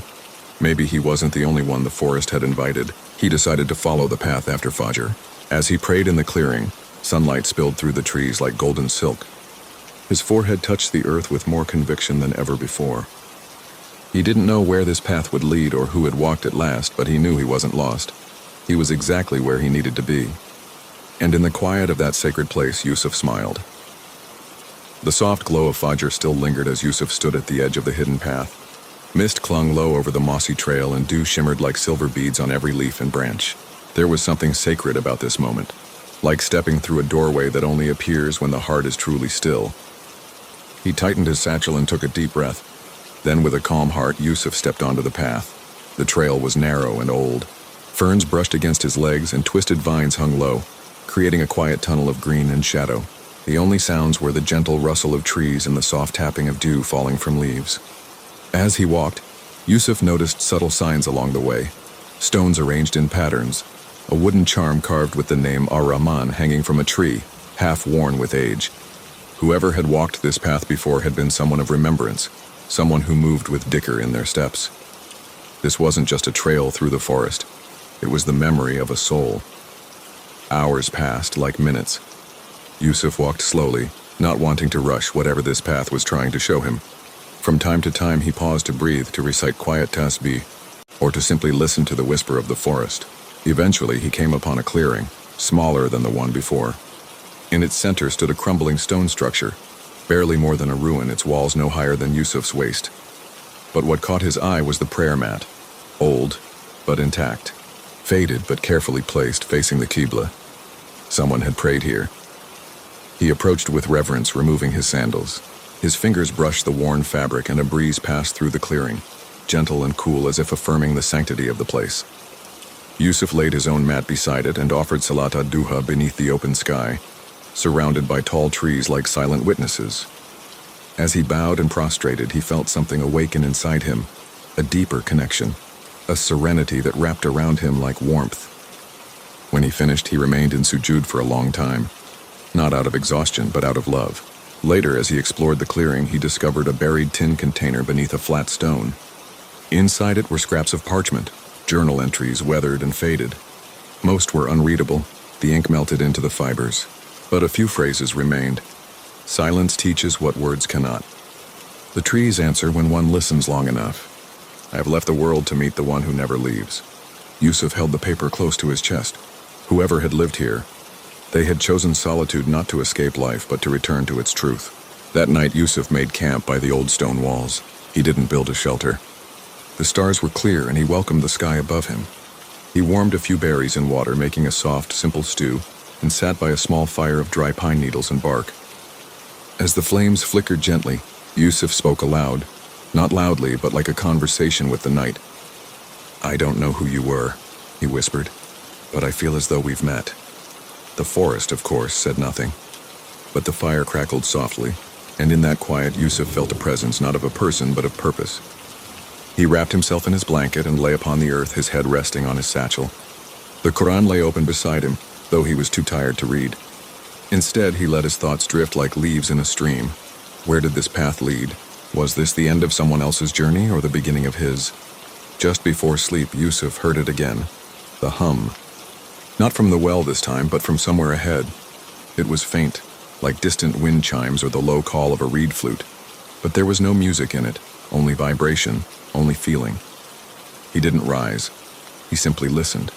Maybe he wasn't the only one the forest had invited. He decided to follow the path after Fajr. As he prayed in the clearing, sunlight spilled through the trees like golden silk. His forehead touched the earth with more conviction than ever before. He didn't know where this path would lead or who had walked it last, but he knew he wasn't lost. He was exactly where he needed to be. And in the quiet of that sacred place, Yusuf smiled. The soft glow of Fajr still lingered as Yusuf stood at the edge of the hidden path. Mist clung low over the mossy trail and dew shimmered like silver beads on every leaf and branch. There was something sacred about this moment. like stepping through a doorway that only appears when the heart is truly still. He tightened his satchel and took a deep breath. Then, with a calm heart, Yusuf stepped onto the path. The trail was narrow and old. Ferns brushed against his legs and twisted vines hung low, creating a quiet tunnel of green and shadow. The only sounds were the gentle rustle of trees and the soft tapping of dew falling from leaves. As he walked, Yusuf noticed subtle signs along the way. Stones arranged in patterns, a wooden charm carved with the name Ar-Rahman hanging from a tree, half worn with age. Whoever had walked this path before had been someone of remembrance, someone who moved with dhikr in their steps. This wasn't just a trail through the forest. It was the memory of a soul. Hours passed like minutes. Yusuf walked slowly, not wanting to rush whatever this path was trying to show him. From time to time he paused to breathe, to recite quiet tasbih, or to simply listen to the whisper of the forest. Eventually he came upon a clearing, smaller than the one before. In its center stood a crumbling stone structure, barely more than a ruin, its walls no higher than Yusuf's waist. But what caught his eye was the prayer mat, old but intact, faded but carefully placed facing the Qibla. Someone had prayed here. He approached with reverence, removing his sandals. His fingers brushed the worn fabric and a breeze passed through the clearing, gentle and cool as if affirming the sanctity of the place. Yusuf laid his own mat beside it and offered Salat ad-Duha beneath the open sky, surrounded by tall trees like silent witnesses. As he bowed and prostrated, he felt something awaken inside him, a deeper connection, a serenity that wrapped around him like warmth. When he finished, he remained in sujud for a long time, not out of exhaustion, but out of love. Later, as he explored the clearing, he discovered a buried tin container beneath a flat stone. Inside it were scraps of parchment, journal entries weathered and faded. Most were unreadable, the ink melted into the fibers, but a few phrases remained. Silence teaches what words cannot. The trees answer when one listens long enough. I have left the world to meet the one who never leaves. Yusuf held the paper close to his chest. Whoever had lived here, they had chosen solitude not to escape life, but to return to its truth. That night, Yusuf made camp by the old stone walls. He didn't build a shelter. The stars were clear, and he welcomed the sky above him. He warmed a few berries in water, making a soft, simple stew, and sat by a small fire of dry pine needles and bark. As the flames flickered gently, Yusuf spoke aloud, not loudly, but like a conversation with the night. "I don't know who you were," he whispered, "but I feel as though we've met." The forest, of course, said nothing, but the fire crackled softly, and in that quiet Yusuf felt a presence not of a person but of purpose. He wrapped himself in his blanket and lay upon the earth, his head resting on his satchel. The Quran lay open beside him, though he was too tired to read. Instead, he let his thoughts drift like leaves in a stream. Where did this path lead? Was this the end of someone else's journey or the beginning of his? Just before sleep, Yusuf heard it again, the hum. Not from the well this time, but from somewhere ahead. It was faint, like distant wind chimes or the low call of a reed flute. But there was no music in it, only vibration, only feeling. He didn't rise. He simply listened.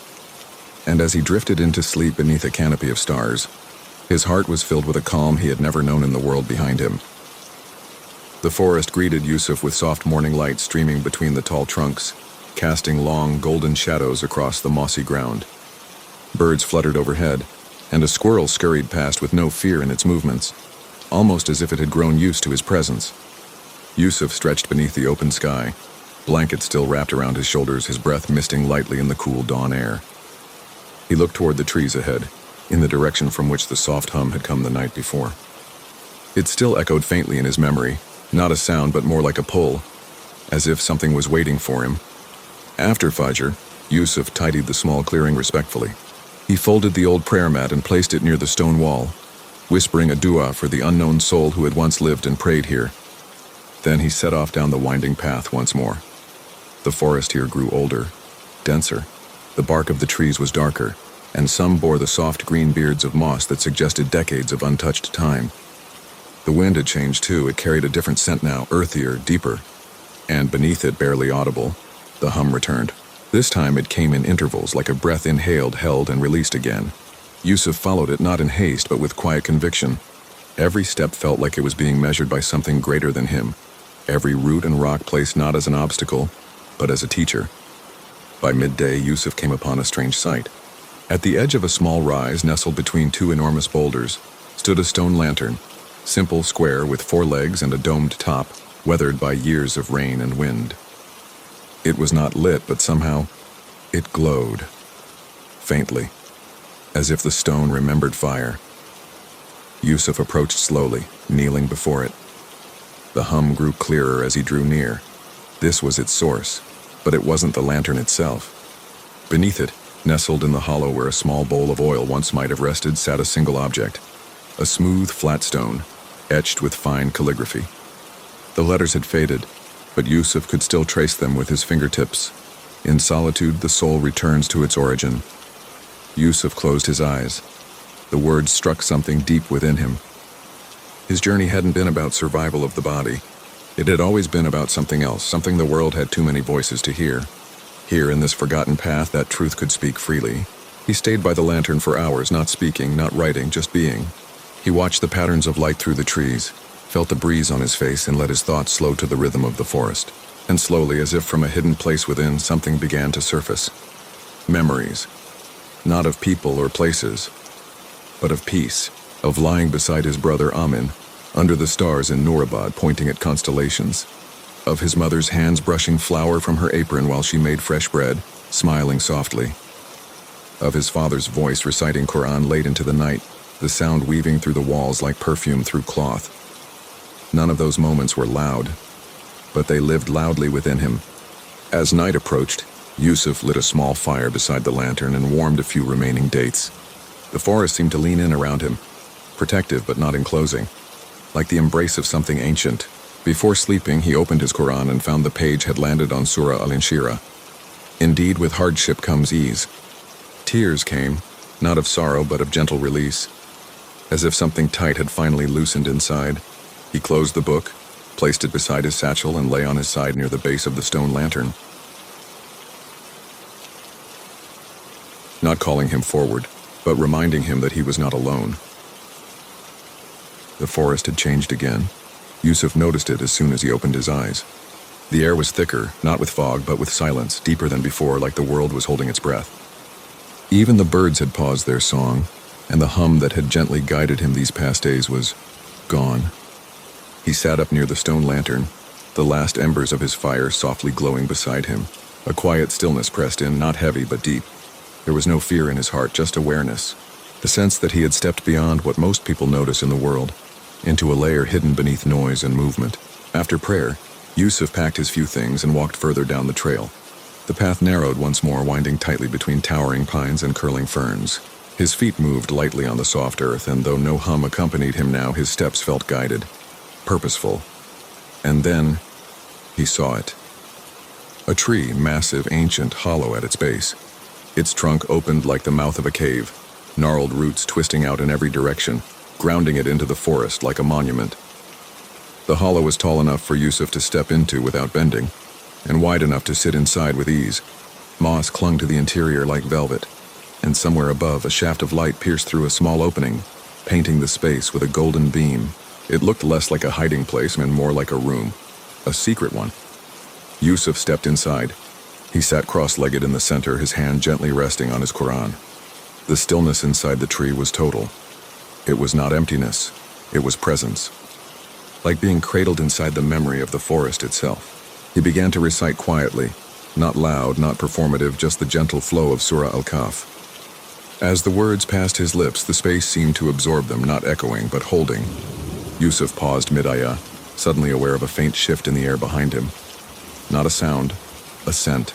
And as he drifted into sleep beneath a canopy of stars, his heart was filled with a calm he had never known in the world behind him. The forest greeted Yusuf with soft morning light streaming between the tall trunks, casting long, golden shadows across the mossy ground. Birds fluttered overhead, and a squirrel scurried past with no fear in its movements, almost as if it had grown used to his presence. Yusuf stretched beneath the open sky, blanket still wrapped around his shoulders, his breath misting lightly in the cool dawn air. He looked toward the trees ahead, in the direction from which the soft hum had come the night before. It still echoed faintly in his memory, not a sound but more like a pull, as if something was waiting for him. After Fajr, Yusuf tidied the small clearing respectfully. He folded the old prayer mat and placed it near the stone wall, whispering a dua for the unknown soul who had once lived and prayed here. Then he set off down the winding path once more. The forest here grew older, denser. The bark of the trees was darker, and some bore the soft green beards of moss that suggested decades of untouched time. The wind had changed too. It carried a different scent now, earthier, deeper. And beneath it, barely audible, the hum returned. This time it came in intervals, like a breath inhaled, held, and released again. Yusuf followed it, not in haste, but with quiet conviction. Every step felt like it was being measured by something greater than him. Every root and rock placed not as an obstacle, but as a teacher. By midday, Yusuf came upon a strange sight. At the edge of a small rise nestled between two enormous boulders stood a stone lantern, simple, square, with 4 legs and a domed top, weathered by years of rain and wind. It was not lit, but somehow it glowed, faintly, as if the stone remembered fire. Yusuf approached slowly, kneeling before it. The hum grew clearer as he drew near. This was its source, but it wasn't the lantern itself. Beneath it, nestled in the hollow where a small bowl of oil once might have rested, sat a single object, a smooth, flat stone, etched with fine calligraphy. The letters had faded, but Yusuf could still trace them with his fingertips. In solitude, the soul returns to its origin. Yusuf closed his eyes. The words struck something deep within him. His journey hadn't been about survival of the body. It had always been about something else, something the world had too many voices to hear. Here, in this forgotten path, that truth could speak freely. He stayed by the lantern for hours, not speaking, not writing, just being. He watched the patterns of light through the trees, felt the breeze on his face, and let his thoughts slow to the rhythm of the forest. And slowly, as if from a hidden place within, something began to surface. Memories. Not of people or places, but of peace, of lying beside his brother Amin, under the stars in Nurabad, pointing at constellations. Of his mother's hands brushing flour from her apron while she made fresh bread, smiling softly. Of his father's voice reciting Quran late into the night, the sound weaving through the walls like perfume through cloth. None of those moments were loud, but they lived loudly within him. As night approached, Yusuf lit a small fire beside the lantern and warmed a few remaining dates. The forest seemed to lean in around him, protective but not enclosing, like the embrace of something ancient. Before sleeping, he opened his Quran and found the page had landed on Surah Al-Inshirah. Indeed, with hardship comes ease. Tears came, not of sorrow but of gentle release, as if something tight had finally loosened inside. He closed the book, placed it beside his satchel, and lay on his side near the base of the stone lantern. Not calling him forward, but reminding him that he was not alone. The forest had changed again. Yusuf noticed it as soon as he opened his eyes. The air was thicker, not with fog, but with silence, deeper than before, like the world was holding its breath. Even the birds had paused their song, and the hum that had gently guided him these past days was gone. He sat up near the stone lantern, the last embers of his fire softly glowing beside him. A quiet stillness pressed in, not heavy but deep. There was no fear in his heart, just awareness. The sense that he had stepped beyond what most people notice in the world, into a layer hidden beneath noise and movement. After prayer, Yusuf packed his few things and walked further down the trail. The path narrowed once more, winding tightly between towering pines and curling ferns. His feet moved lightly on the soft earth, and though no hum accompanied him now, his steps felt guided, purposeful. And then, he saw it. A tree, massive, ancient, hollow at its base. Its trunk opened like the mouth of a cave, gnarled roots twisting out in every direction, grounding it into the forest like a monument. The hollow was tall enough for Yusuf to step into without bending, and wide enough to sit inside with ease. Moss clung to the interior like velvet, and somewhere above, a shaft of light pierced through a small opening, painting the space with a golden beam. It looked less like a hiding place and more like a room, a secret one. Yusuf stepped inside. He sat cross-legged in the center, his hand gently resting on his Quran. The stillness inside the tree was total. It was not emptiness, it was presence. Like being cradled inside the memory of the forest itself. He began to recite quietly, not loud, not performative, just the gentle flow of Surah Al-Kahf. As the words passed his lips, the space seemed to absorb them, not echoing, but holding. Yusuf paused mid-ayah, suddenly aware of a faint shift in the air behind him. Not a sound, a scent.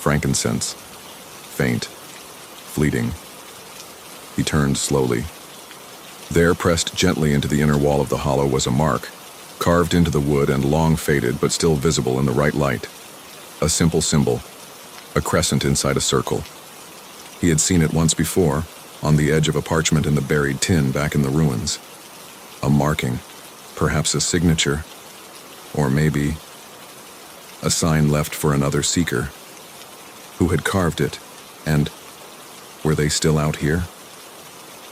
Frankincense. Faint. Fleeting. He turned slowly. There, pressed gently into the inner wall of the hollow, was a mark, carved into the wood and long faded but still visible in the right light. A simple symbol, a crescent inside a circle. He had seen it once before, on the edge of a parchment in the buried tin back in the ruins. A marking, perhaps a signature, or maybe a sign left for another seeker. Who had carved it, and were they still out here?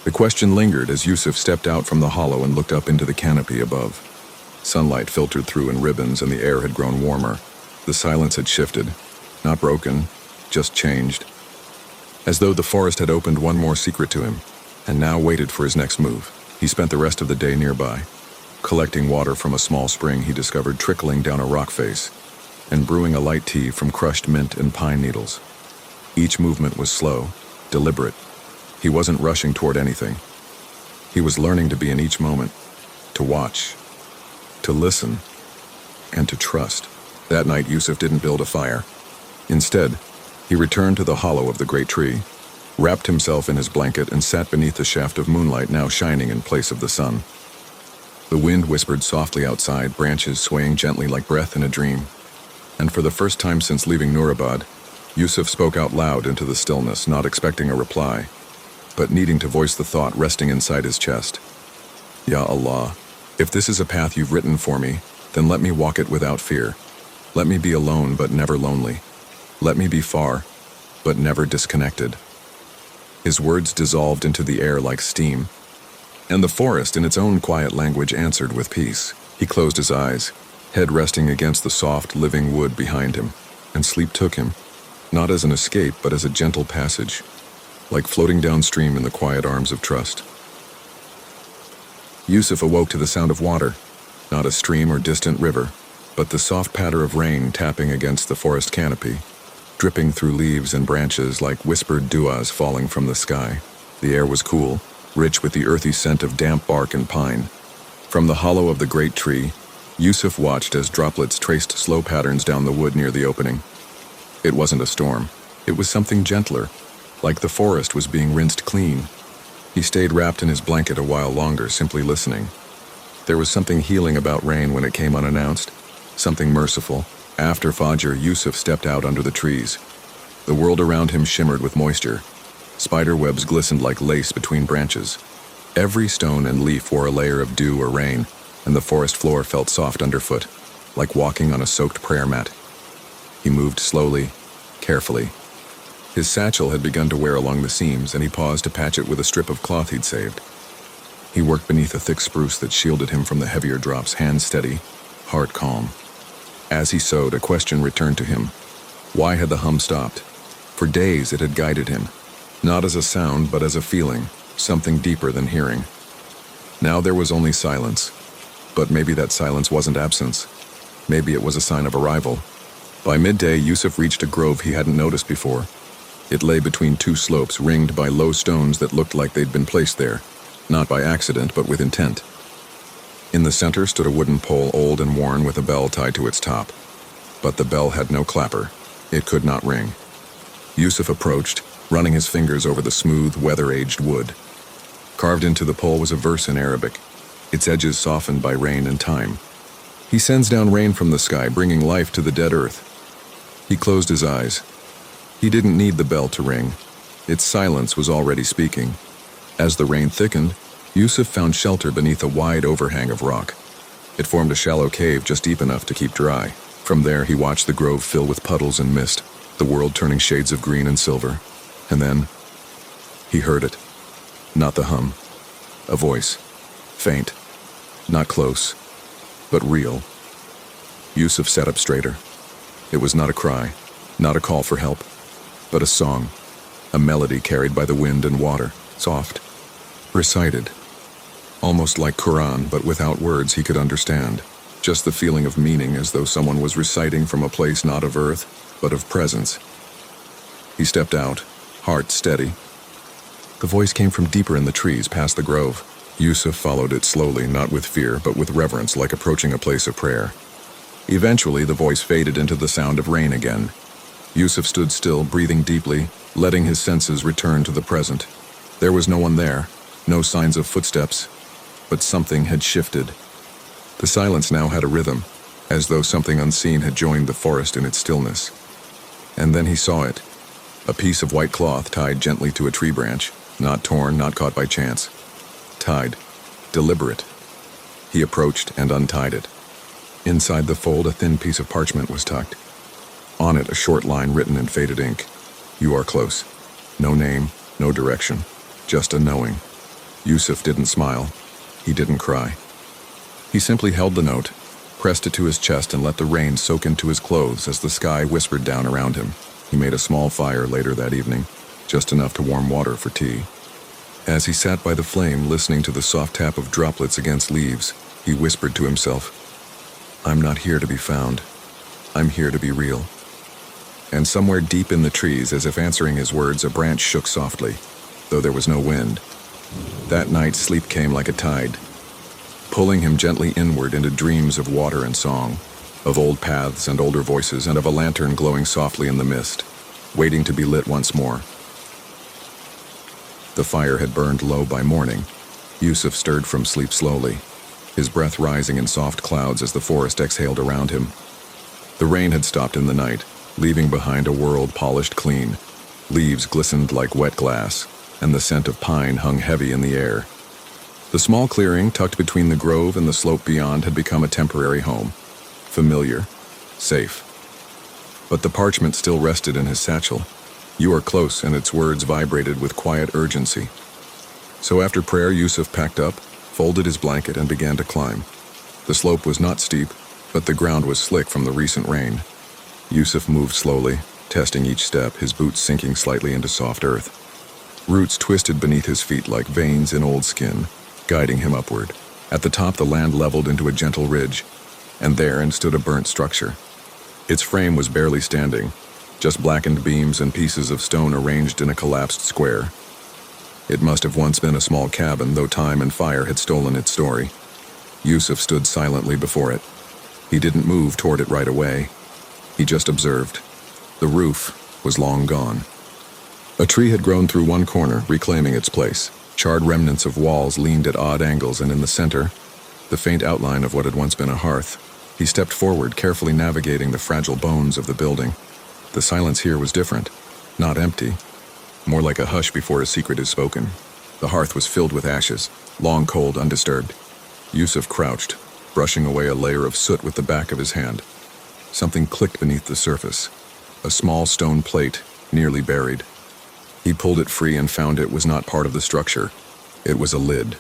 The question lingered as Yusuf stepped out from the hollow and looked up into the canopy above. Sunlight filtered through in ribbons and the air had grown warmer. The silence had shifted, not broken, just changed. as though the forest had opened one more secret to him, and now waited for his next move. He spent the rest of the day nearby, collecting water from a small spring he discovered trickling down a rock face, and brewing a light tea from crushed mint and pine needles. Each movement was slow, deliberate. He wasn't rushing toward anything. He was learning to be in each moment, to watch, to listen, and to trust. That night, Yusuf didn't build a fire. Instead, he returned to the hollow of the great tree, wrapped himself in his blanket, and sat beneath the shaft of moonlight now shining in place of the sun. The wind whispered softly outside, branches swaying gently like breath in a dream. And for the first time since leaving Nurabad, Yusuf spoke out loud into the stillness, not expecting a reply, but needing to voice the thought resting inside his chest. Ya Allah, if this is a path you've written for me, then let me walk it without fear. Let me be alone but never lonely. Let me be far, but never disconnected. His words dissolved into the air like steam, and the forest in its own quiet language answered with peace. He closed his eyes, head resting against the soft, living wood behind him, and sleep took him, not as an escape but as a gentle passage, like floating downstream in the quiet arms of trust. Yusuf awoke to the sound of water, not a stream or distant river, but the soft patter of rain tapping against the forest canopy, dripping through leaves and branches like whispered duas falling from the sky. The air was cool, rich with the earthy scent of damp bark and pine. From the hollow of the great tree, Yusuf watched as droplets traced slow patterns down the wood near the opening. It wasn't a storm. It was something gentler, like the forest was being rinsed clean. He stayed wrapped in his blanket a while longer, simply listening. There was something healing about rain when it came unannounced, something merciful. After Fajr, Yusuf stepped out under the trees. The world around him shimmered with moisture. Spider webs glistened like lace between branches. Every stone and leaf wore a layer of dew or rain, and the forest floor felt soft underfoot, like walking on a soaked prayer mat. He moved slowly, carefully. His satchel had begun to wear along the seams, and he paused to patch it with a strip of cloth he'd saved. He worked beneath a thick spruce that shielded him from the heavier drops, hands steady, heart calm. As he sewed, a question returned to him. Why had the hum stopped? For days it had guided him, not as a sound but as a feeling, something deeper than hearing. Now there was only silence, but maybe that silence wasn't absence. Maybe it was a sign of arrival. By midday, Yusuf reached a grove he hadn't noticed before. It lay between two slopes ringed by low stones that looked like they'd been placed there, not by accident but with intent. In the center stood a wooden pole, old and worn, with a bell tied to its top. But the bell had no clapper. It could not ring. Yusuf approached, running his fingers over the smooth, weather-aged wood. Carved into the pole was a verse in Arabic, its edges softened by rain and time. He sends down rain from the sky, bringing life to the dead earth. He closed his eyes. He didn't need the bell to ring. Its silence was already speaking. As the rain thickened, Yusuf found shelter beneath a wide overhang of rock. It formed a shallow cave just deep enough to keep dry. From there, he watched the grove fill with puddles and mist, the world turning shades of green and silver. And then, he heard it. Not the hum. A voice. Faint. Not close. But real. Yusuf sat up straighter. It was not a cry, not a call for help, but a song. A melody carried by the wind and water, soft. Recited. Almost like Quran, but without words he could understand. Just the feeling of meaning, as though someone was reciting from a place not of earth, but of presence. He stepped out, heart steady. The voice came from deeper in the trees, past the grove. Yusuf followed it slowly, not with fear, but with reverence, like approaching a place of prayer. Eventually, the voice faded into the sound of rain again. Yusuf stood still, breathing deeply, letting his senses return to the present. There was no one there, no signs of footsteps, but something had shifted. The silence now had a rhythm, as though something unseen had joined the forest in its stillness. And then he saw it, a piece of white cloth tied gently to a tree branch, not torn, not caught by chance. Tied, deliberate. He approached and untied it. Inside the fold, a thin piece of parchment was tucked. On it, a short line written in faded ink. You are close. No name, no direction, just a knowing. Yusuf didn't smile. He didn't cry. He simply held the note, pressed it to his chest, and let the rain soak into his clothes as the sky whispered down around him. He made a small fire later that evening, just enough to warm water for tea. As he sat by the flame, listening to the soft tap of droplets against leaves, he whispered to himself, "I'm not here to be found. I'm here to be real." And somewhere deep in the trees, as if answering his words, a branch shook softly, though there was no wind. That night, sleep came like a tide, pulling him gently inward into dreams of water and song, of old paths and older voices, and of a lantern glowing softly in the mist, waiting to be lit once more. The fire had burned low by morning. Yusuf stirred from sleep slowly, his breath rising in soft clouds as the forest exhaled around him. The rain had stopped in the night, leaving behind a world polished clean. Leaves glistened like wet glass, and the scent of pine hung heavy in the air. The small clearing tucked between the grove and the slope beyond had become a temporary home. Familiar, safe. But the parchment still rested in his satchel. "You are close," and its words vibrated with quiet urgency. So after prayer, Yusuf packed up, folded his blanket, and began to climb. The slope was not steep, but the ground was slick from the recent rain. Yusuf moved slowly, testing each step, his boots sinking slightly into soft earth. Roots twisted beneath his feet like veins in old skin, guiding him upward. At the top, the land leveled into a gentle ridge, and therein stood a burnt structure. Its frame was barely standing, just blackened beams and pieces of stone arranged in a collapsed square. It must have once been a small cabin, though time and fire had stolen its story. Yusuf stood silently before it. He didn't move toward it right away. He just observed. The roof was long gone. A tree had grown through one corner, reclaiming its place. Charred remnants of walls leaned at odd angles, and in the center, the faint outline of what had once been a hearth. He stepped forward, carefully navigating the fragile bones of the building. The silence here was different, not empty, more like a hush before a secret is spoken. The hearth was filled with ashes, long cold, undisturbed. Yusuf crouched, brushing away a layer of soot with the back of his hand. Something clicked beneath the surface, a small stone plate, nearly buried. He pulled it free and found it was not part of the structure. It was a lid.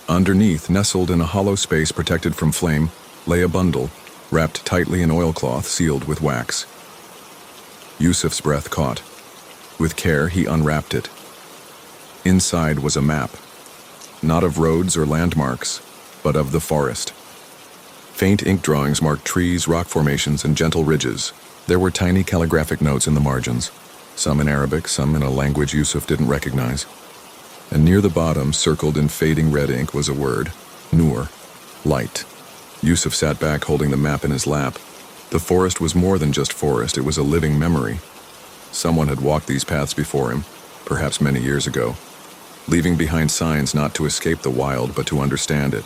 Underneath, nestled in a hollow space protected from flame, lay a bundle, wrapped tightly in oilcloth sealed with wax. Yusuf's breath caught. With care, he unwrapped it. Inside was a map, not of roads or landmarks, but of the forest. Faint ink drawings marked trees, rock formations, and gentle ridges. There were tiny calligraphic notes in the margins, some in Arabic, some in a language Yusuf didn't recognize. And near the bottom, circled in fading red ink, was a word, Nur, light. Yusuf sat back, holding the map in his lap. The forest was more than just forest, it was a living memory. Someone had walked these paths before him, perhaps many years ago, leaving behind signs not to escape the wild, but to understand it.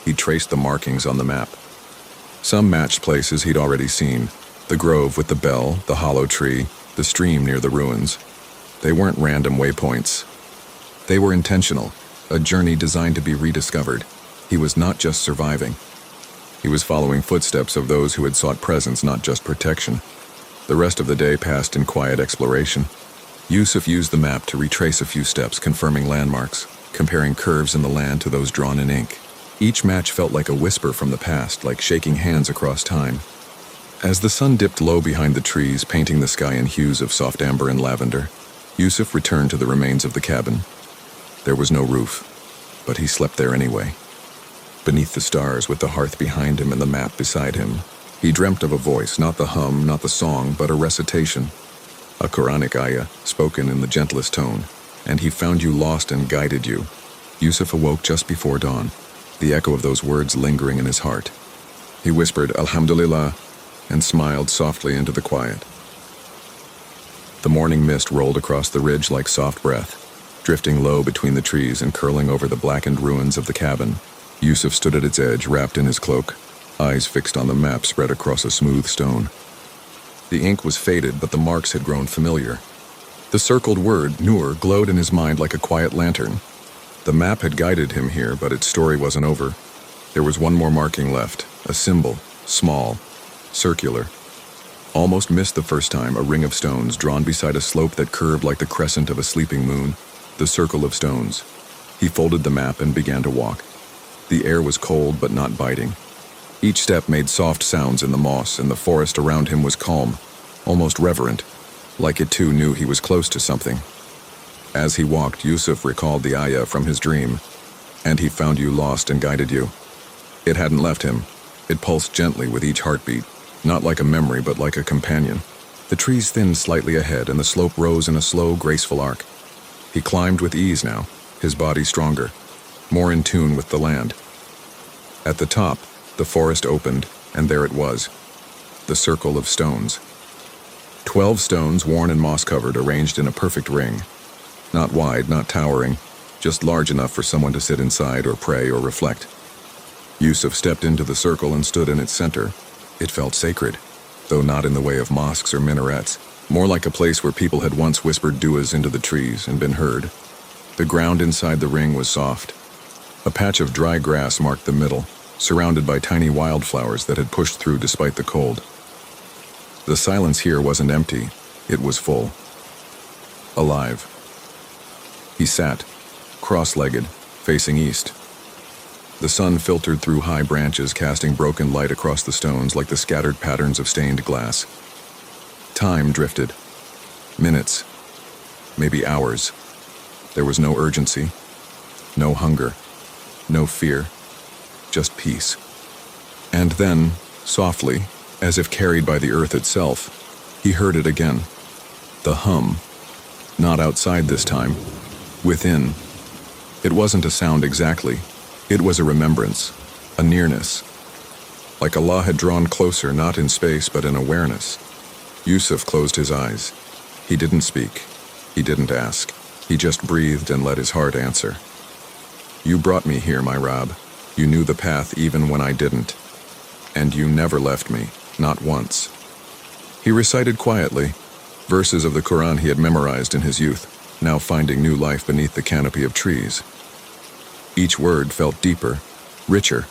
He traced the markings on the map. Some matched places he'd already seen, the grove with the bell, the hollow tree, the stream near the ruins. They weren't random waypoints. They were intentional, a journey designed to be rediscovered. He was not just surviving. He was following footsteps of those who had sought presence, not just protection. The rest of the day passed in quiet exploration. Yusuf used the map to retrace a few steps, confirming landmarks, comparing curves in the land to those drawn in ink. Each match felt like a whisper from the past, like shaking hands across time. As the sun dipped low behind the trees, painting the sky in hues of soft amber and lavender, Yusuf returned to the remains of the cabin. There was no roof, but he slept there anyway. Beneath the stars, with the hearth behind him and the map beside him, he dreamt of a voice, not the hum, not the song, but a recitation. A Quranic ayah, spoken in the gentlest tone. "And he found you lost and guided you." Yusuf awoke just before dawn, the echo of those words lingering in his heart. He whispered, "Alhamdulillah," and smiled softly into the quiet. The morning mist rolled across the ridge like soft breath, drifting low between the trees and curling over the blackened ruins of the cabin. Yusuf stood at its edge, wrapped in his cloak, eyes fixed on the map spread across a smooth stone. The ink was faded, but the marks had grown familiar. The circled word, Nur, glowed in his mind like a quiet lantern. The map had guided him here, but its story wasn't over. There was one more marking left, a symbol, small, circular. Almost missed the first time, a ring of stones drawn beside a slope that curved like the crescent of a sleeping moon, the circle of stones. He folded the map and began to walk. The air was cold but not biting. Each step made soft sounds in the moss, and the forest around him was calm, almost reverent, like it too knew he was close to something. As he walked, Yusuf recalled the ayah from his dream, and he found you lost and guided you. It hadn't left him. It pulsed gently with each heartbeat, not like a memory but like a companion. The trees thinned slightly ahead and the slope rose in a slow, graceful arc. He climbed with ease now, his body stronger, more in tune with the land. At the top, the forest opened, and there it was, the circle of stones. 12 stones, worn and moss-covered, arranged in a perfect ring. Not wide, not towering, just large enough for someone to sit inside or pray or reflect. Yusuf stepped into the circle and stood in its center. It felt sacred, though not in the way of mosques or minarets, more like a place where people had once whispered duas into the trees and been heard. The ground inside the ring was soft. A patch of dry grass marked the middle, surrounded by tiny wildflowers that had pushed through despite the cold. The silence here wasn't empty, it was full. Alive. He sat, cross-legged, facing east. The sun filtered through high branches, casting broken light across the stones like the scattered patterns of stained glass. Time drifted. Minutes. Maybe hours. There was no urgency. No hunger. No fear. Just peace. And then, softly, as if carried by the earth itself, he heard it again. The hum. Not outside this time. Within. It wasn't a sound exactly. It was a remembrance, a nearness. Like Allah had drawn closer, not in space, but in awareness. Yusuf closed his eyes. He didn't speak. He didn't ask. He just breathed and let his heart answer. You brought me here, my Rab. You knew the path even when I didn't. And you never left me, not once. He recited quietly, verses of the Quran he had memorized in his youth, now finding new life beneath the canopy of trees. Each word felt deeper, richer,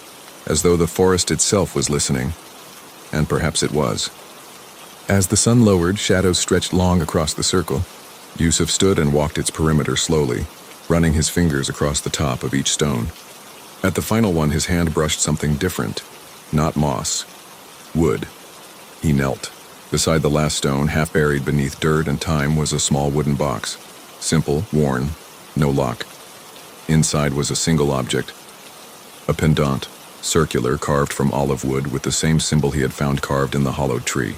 as though the forest itself was listening. And perhaps it was. As the sun lowered, shadows stretched long across the circle. Yusuf stood and walked its perimeter slowly, running his fingers across the top of each stone. At the final one, his hand brushed something different. Not moss. Wood. He knelt. Beside the last stone, half buried beneath dirt and time, was a small wooden box. Simple, worn, no lock. Inside was a single object. A pendant, circular, carved from olive wood with the same symbol he had found carved in the hollowed tree.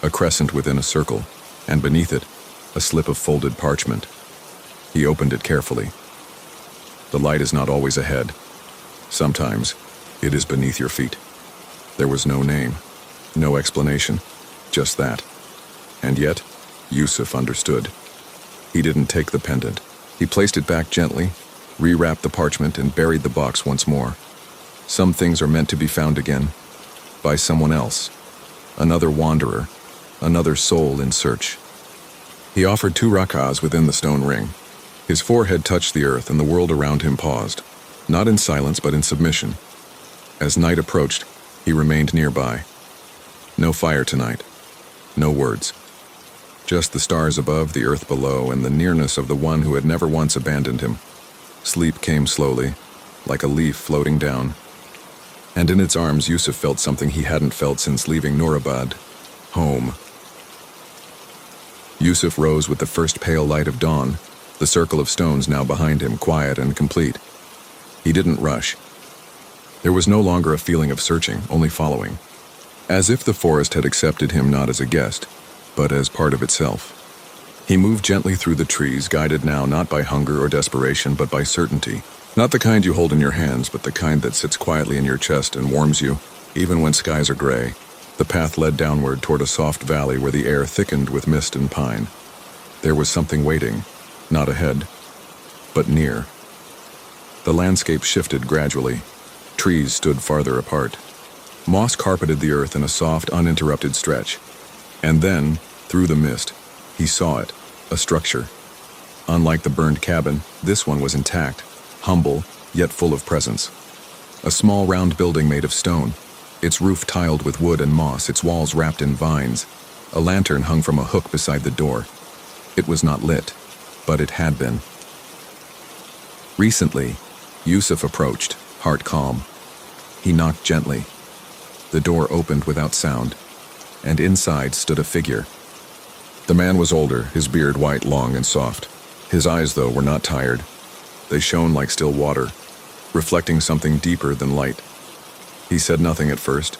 A crescent within a circle, and beneath it, a slip of folded parchment. He opened it carefully. The light is not always ahead. Sometimes, it is beneath your feet. There was no name, no explanation, just that. And yet, Yusuf understood. He didn't take the pendant. He placed it back gently, rewrapped the parchment, and buried the box once more. Some things are meant to be found again, by someone else, another wanderer, another soul in search. He offered 2 rak'ahs within the stone ring. His forehead touched the earth and the world around him paused, not in silence but in submission. As night approached, he remained nearby. No fire tonight, no words. Just the stars above, the earth below, and the nearness of the one who had never once abandoned him. Sleep came slowly, like a leaf floating down. And in its arms, Yusuf felt something he hadn't felt since leaving Nurabad. Home. Yusuf rose with the first pale light of dawn, the circle of stones now behind him, quiet and complete. He didn't rush. There was no longer a feeling of searching, only following. As if the forest had accepted him not as a guest, but as part of itself. He moved gently through the trees, guided now not by hunger or desperation, but by certainty. Not the kind you hold in your hands, but the kind that sits quietly in your chest and warms you, even when skies are gray. The path led downward toward a soft valley where the air thickened with mist and pine. There was something waiting, not ahead, but near. The landscape shifted gradually. Trees stood farther apart. Moss carpeted the earth in a soft, uninterrupted stretch. And then, through the mist, he saw it, a structure. Unlike the burned cabin, this one was intact, humble, yet full of presence. A small round building made of stone, its roof tiled with wood and moss, its walls wrapped in vines. A lantern hung from a hook beside the door. It was not lit, but it had been. Recently, Yusuf approached, heart calm. He knocked gently. The door opened without sound, and inside stood a figure. The man was older, his beard white, long, and soft. His eyes, though, were not tired. They shone like still water, reflecting something deeper than light. He said nothing at first,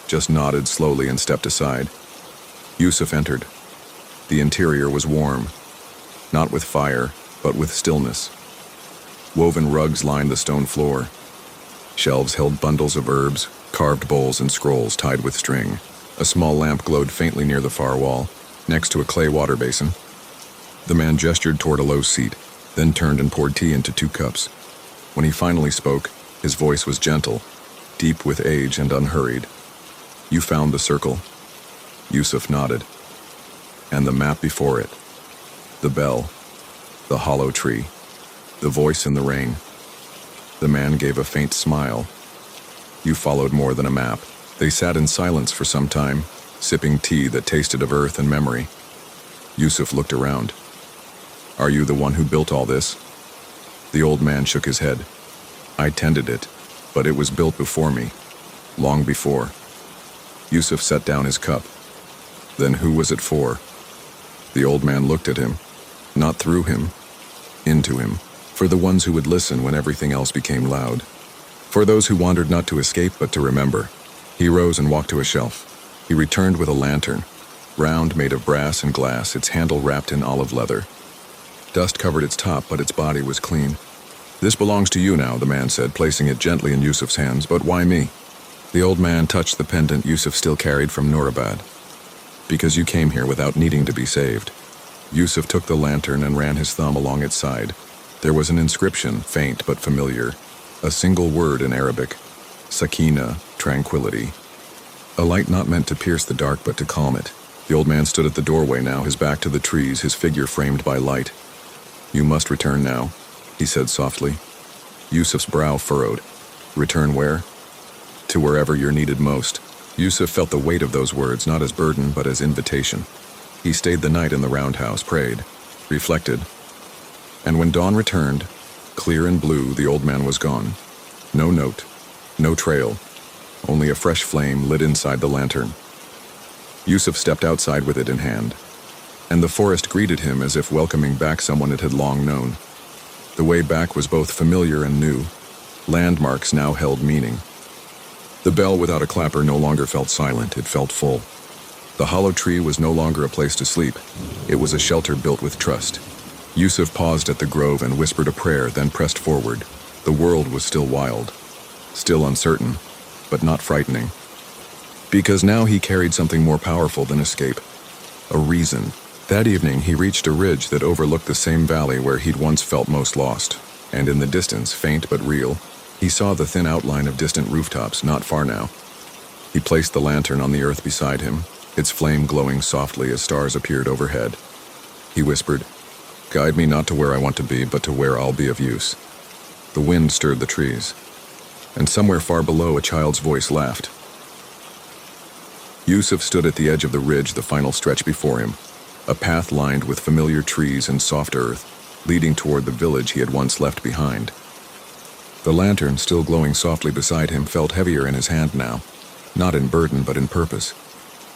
just nodded slowly and stepped aside. Yusuf entered. The interior was warm, not with fire, but with stillness. Woven rugs lined the stone floor. Shelves held bundles of herbs, carved bowls and scrolls tied with string. A small lamp glowed faintly near the far wall, next to a clay water basin. The man gestured toward a low seat, then turned and poured tea into 2 cups. When he finally spoke, his voice was gentle, deep with age and unhurried. "You found the circle?" Yusuf nodded. "And the map before it? The bell, the hollow tree, the voice in the rain?" The man gave a faint smile. "You followed more than a map." They sat in silence for some time, sipping tea that tasted of earth and memory. Yusuf looked around. "Are you the one who built all this?" The old man shook his head. "I tended it, but it was built before me, long before." Yusuf set down his cup. "Then who was it for?" The old man looked at him, not through him, into him, for the ones who would listen when everything else became loud. For those who wandered not to escape but to remember. He rose and walked to a shelf. He returned with a lantern, round, made of brass and glass, its handle wrapped in olive leather. Dust covered its top, but its body was clean. "This belongs to you now," the man said, placing it gently in Yusuf's hands. "But why me?" The old man touched the pendant Yusuf still carried from Nurabad. "Because you came here without needing to be saved." Yusuf took the lantern and ran his thumb along its side. There was an inscription, faint but familiar, a single word in Arabic: Sakina, tranquility. A light not meant to pierce the dark but to calm it. The old man stood at the doorway now, his back to the trees, his figure framed by light. "You must return now," he said softly. Yusuf's brow furrowed. "Return where?" "To wherever you're needed most." Yusuf felt the weight of those words, not as burden but as invitation. He stayed the night in the roundhouse, prayed, reflected. And when dawn returned, clear and blue, the old man was gone. No note, no trail, only a fresh flame lit inside the lantern. Yusuf stepped outside with it in hand, and the forest greeted him as if welcoming back someone it had long known. The way back was both familiar and new. Landmarks now held meaning. The bell without a clapper no longer felt silent, it felt full. The hollow tree was no longer a place to sleep. It was a shelter built with trust. Yusuf paused at the grove and whispered a prayer, then pressed forward. The world was still wild, still uncertain, but not frightening. Because now he carried something more powerful than escape. A reason. That evening he reached a ridge that overlooked the same valley where he'd once felt most lost. And in the distance, faint but real, he saw the thin outline of distant rooftops, not far now. He placed the lantern on the earth beside him, its flame glowing softly as stars appeared overhead. He whispered, "Guide me not to where I want to be, but to where I'll be of use." The wind stirred the trees, and somewhere far below a child's voice laughed. Yusuf stood at the edge of the ridge, the final stretch before him, a path lined with familiar trees and soft earth, leading toward the village he had once left behind. The lantern, still glowing softly beside him, felt heavier in his hand now, not in burden but in purpose.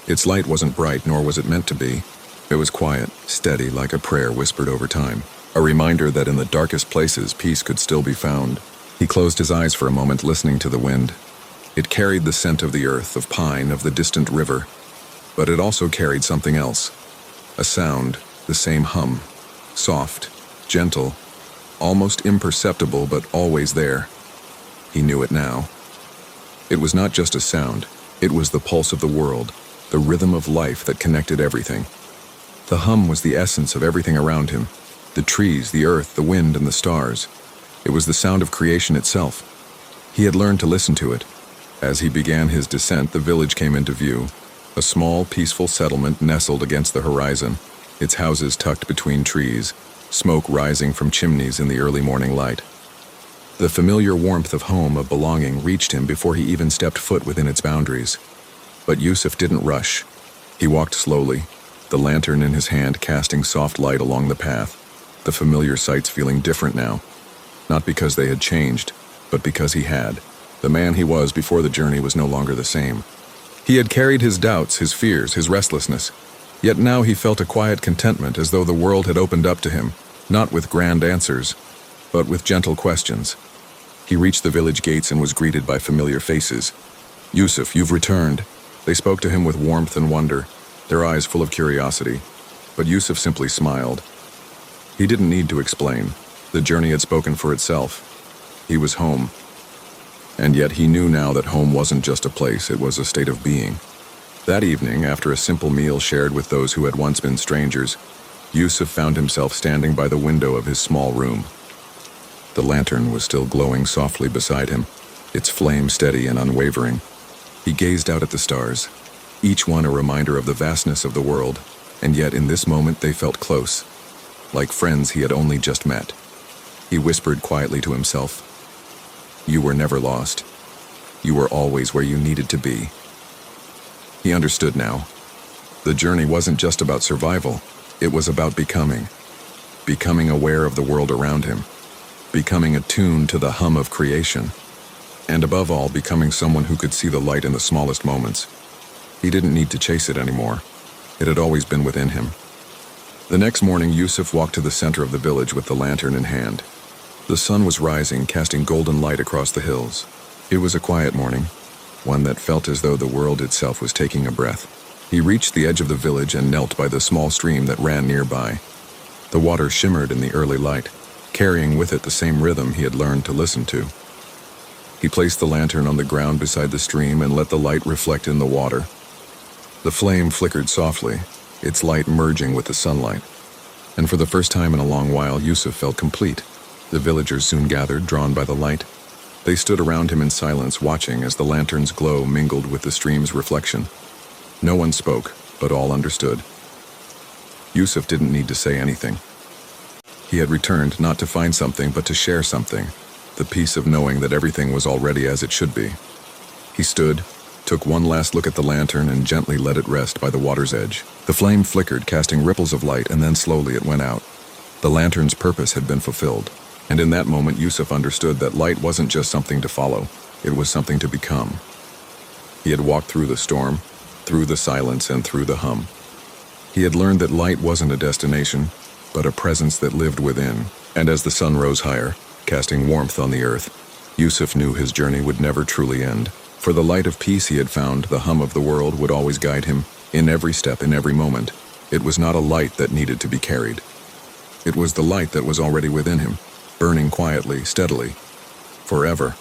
Its light wasn't bright, nor was it meant to be. It was quiet, steady, like a prayer whispered over time, a reminder that in the darkest places peace could still be found. He closed his eyes for a moment, listening to the wind. It carried the scent of the earth, of pine, of the distant river, but it also carried something else. A sound, the same hum, soft, gentle, almost imperceptible but always there. He knew it now. It was not just a sound, it was the pulse of the world, the rhythm of life that connected everything. The hum was the essence of everything around him, the trees, the earth, the wind, and the stars. It was the sound of creation itself. He had learned to listen to it. As he began his descent, the village came into view, a small, peaceful settlement nestled against the horizon, its houses tucked between trees, smoke rising from chimneys in the early morning light. The familiar warmth of home, of belonging, reached him before he even stepped foot within its boundaries. But Yusuf didn't rush. He walked slowly, the lantern in his hand casting soft light along the path, the familiar sights feeling different now, not because they had changed, but because he had. The man he was before the journey was no longer the same. He had carried his doubts, his fears, his restlessness, yet now he felt a quiet contentment, as though the world had opened up to him, not with grand answers, but with gentle questions. He reached the village gates and was greeted by familiar faces. "Yusuf, you've returned." They spoke to him with warmth and wonder, their eyes full of curiosity. But Yusuf simply smiled. He didn't need to explain. The journey had spoken for itself. He was home. And yet he knew now that home wasn't just a place, it was a state of being. That evening, after a simple meal shared with those who had once been strangers, Yusuf found himself standing by the window of his small room. The lantern was still glowing softly beside him, its flame steady and unwavering. He gazed out at the stars, each one a reminder of the vastness of the world, and yet in this moment they felt close, like friends he had only just met. He whispered quietly to himself, "You were never lost. You were always where you needed to be." He understood now. The journey wasn't just about survival, it was about becoming. Becoming aware of the world around him, becoming attuned to the hum of creation, and above all, becoming someone who could see the light in the smallest moments. He didn't need to chase it anymore. It had always been within him. The next morning, Yusuf walked to the center of the village with the lantern in hand. The sun was rising, casting golden light across the hills. It was a quiet morning, one that felt as though the world itself was taking a breath. He reached the edge of the village and knelt by the small stream that ran nearby. The water shimmered in the early light, carrying with it the same rhythm he had learned to listen to. He placed the lantern on the ground beside the stream and let the light reflect in the water. The flame flickered softly, its light merging with the sunlight. And for the first time in a long while, Yusuf felt complete. The villagers soon gathered, drawn by the light. They stood around him in silence, watching as the lantern's glow mingled with the stream's reflection. No one spoke, but all understood. Yusuf didn't need to say anything. He had returned not to find something, but to share something, the peace of knowing that everything was already as it should be. He stood, took one last look at the lantern, and gently let it rest by the water's edge. The flame flickered, casting ripples of light, and then slowly it went out. The lantern's purpose had been fulfilled. And in that moment, Yusuf understood that light wasn't just something to follow, it was something to become. He had walked through the storm, through the silence, and through the hum. He had learned that light wasn't a destination, but a presence that lived within. And as the sun rose higher, casting warmth on the earth, Yusuf knew his journey would never truly end. For the light of peace he had found, the hum of the world would always guide him, in every step, in every moment. It was not a light that needed to be carried. It was the light that was already within him, burning quietly, steadily, forever.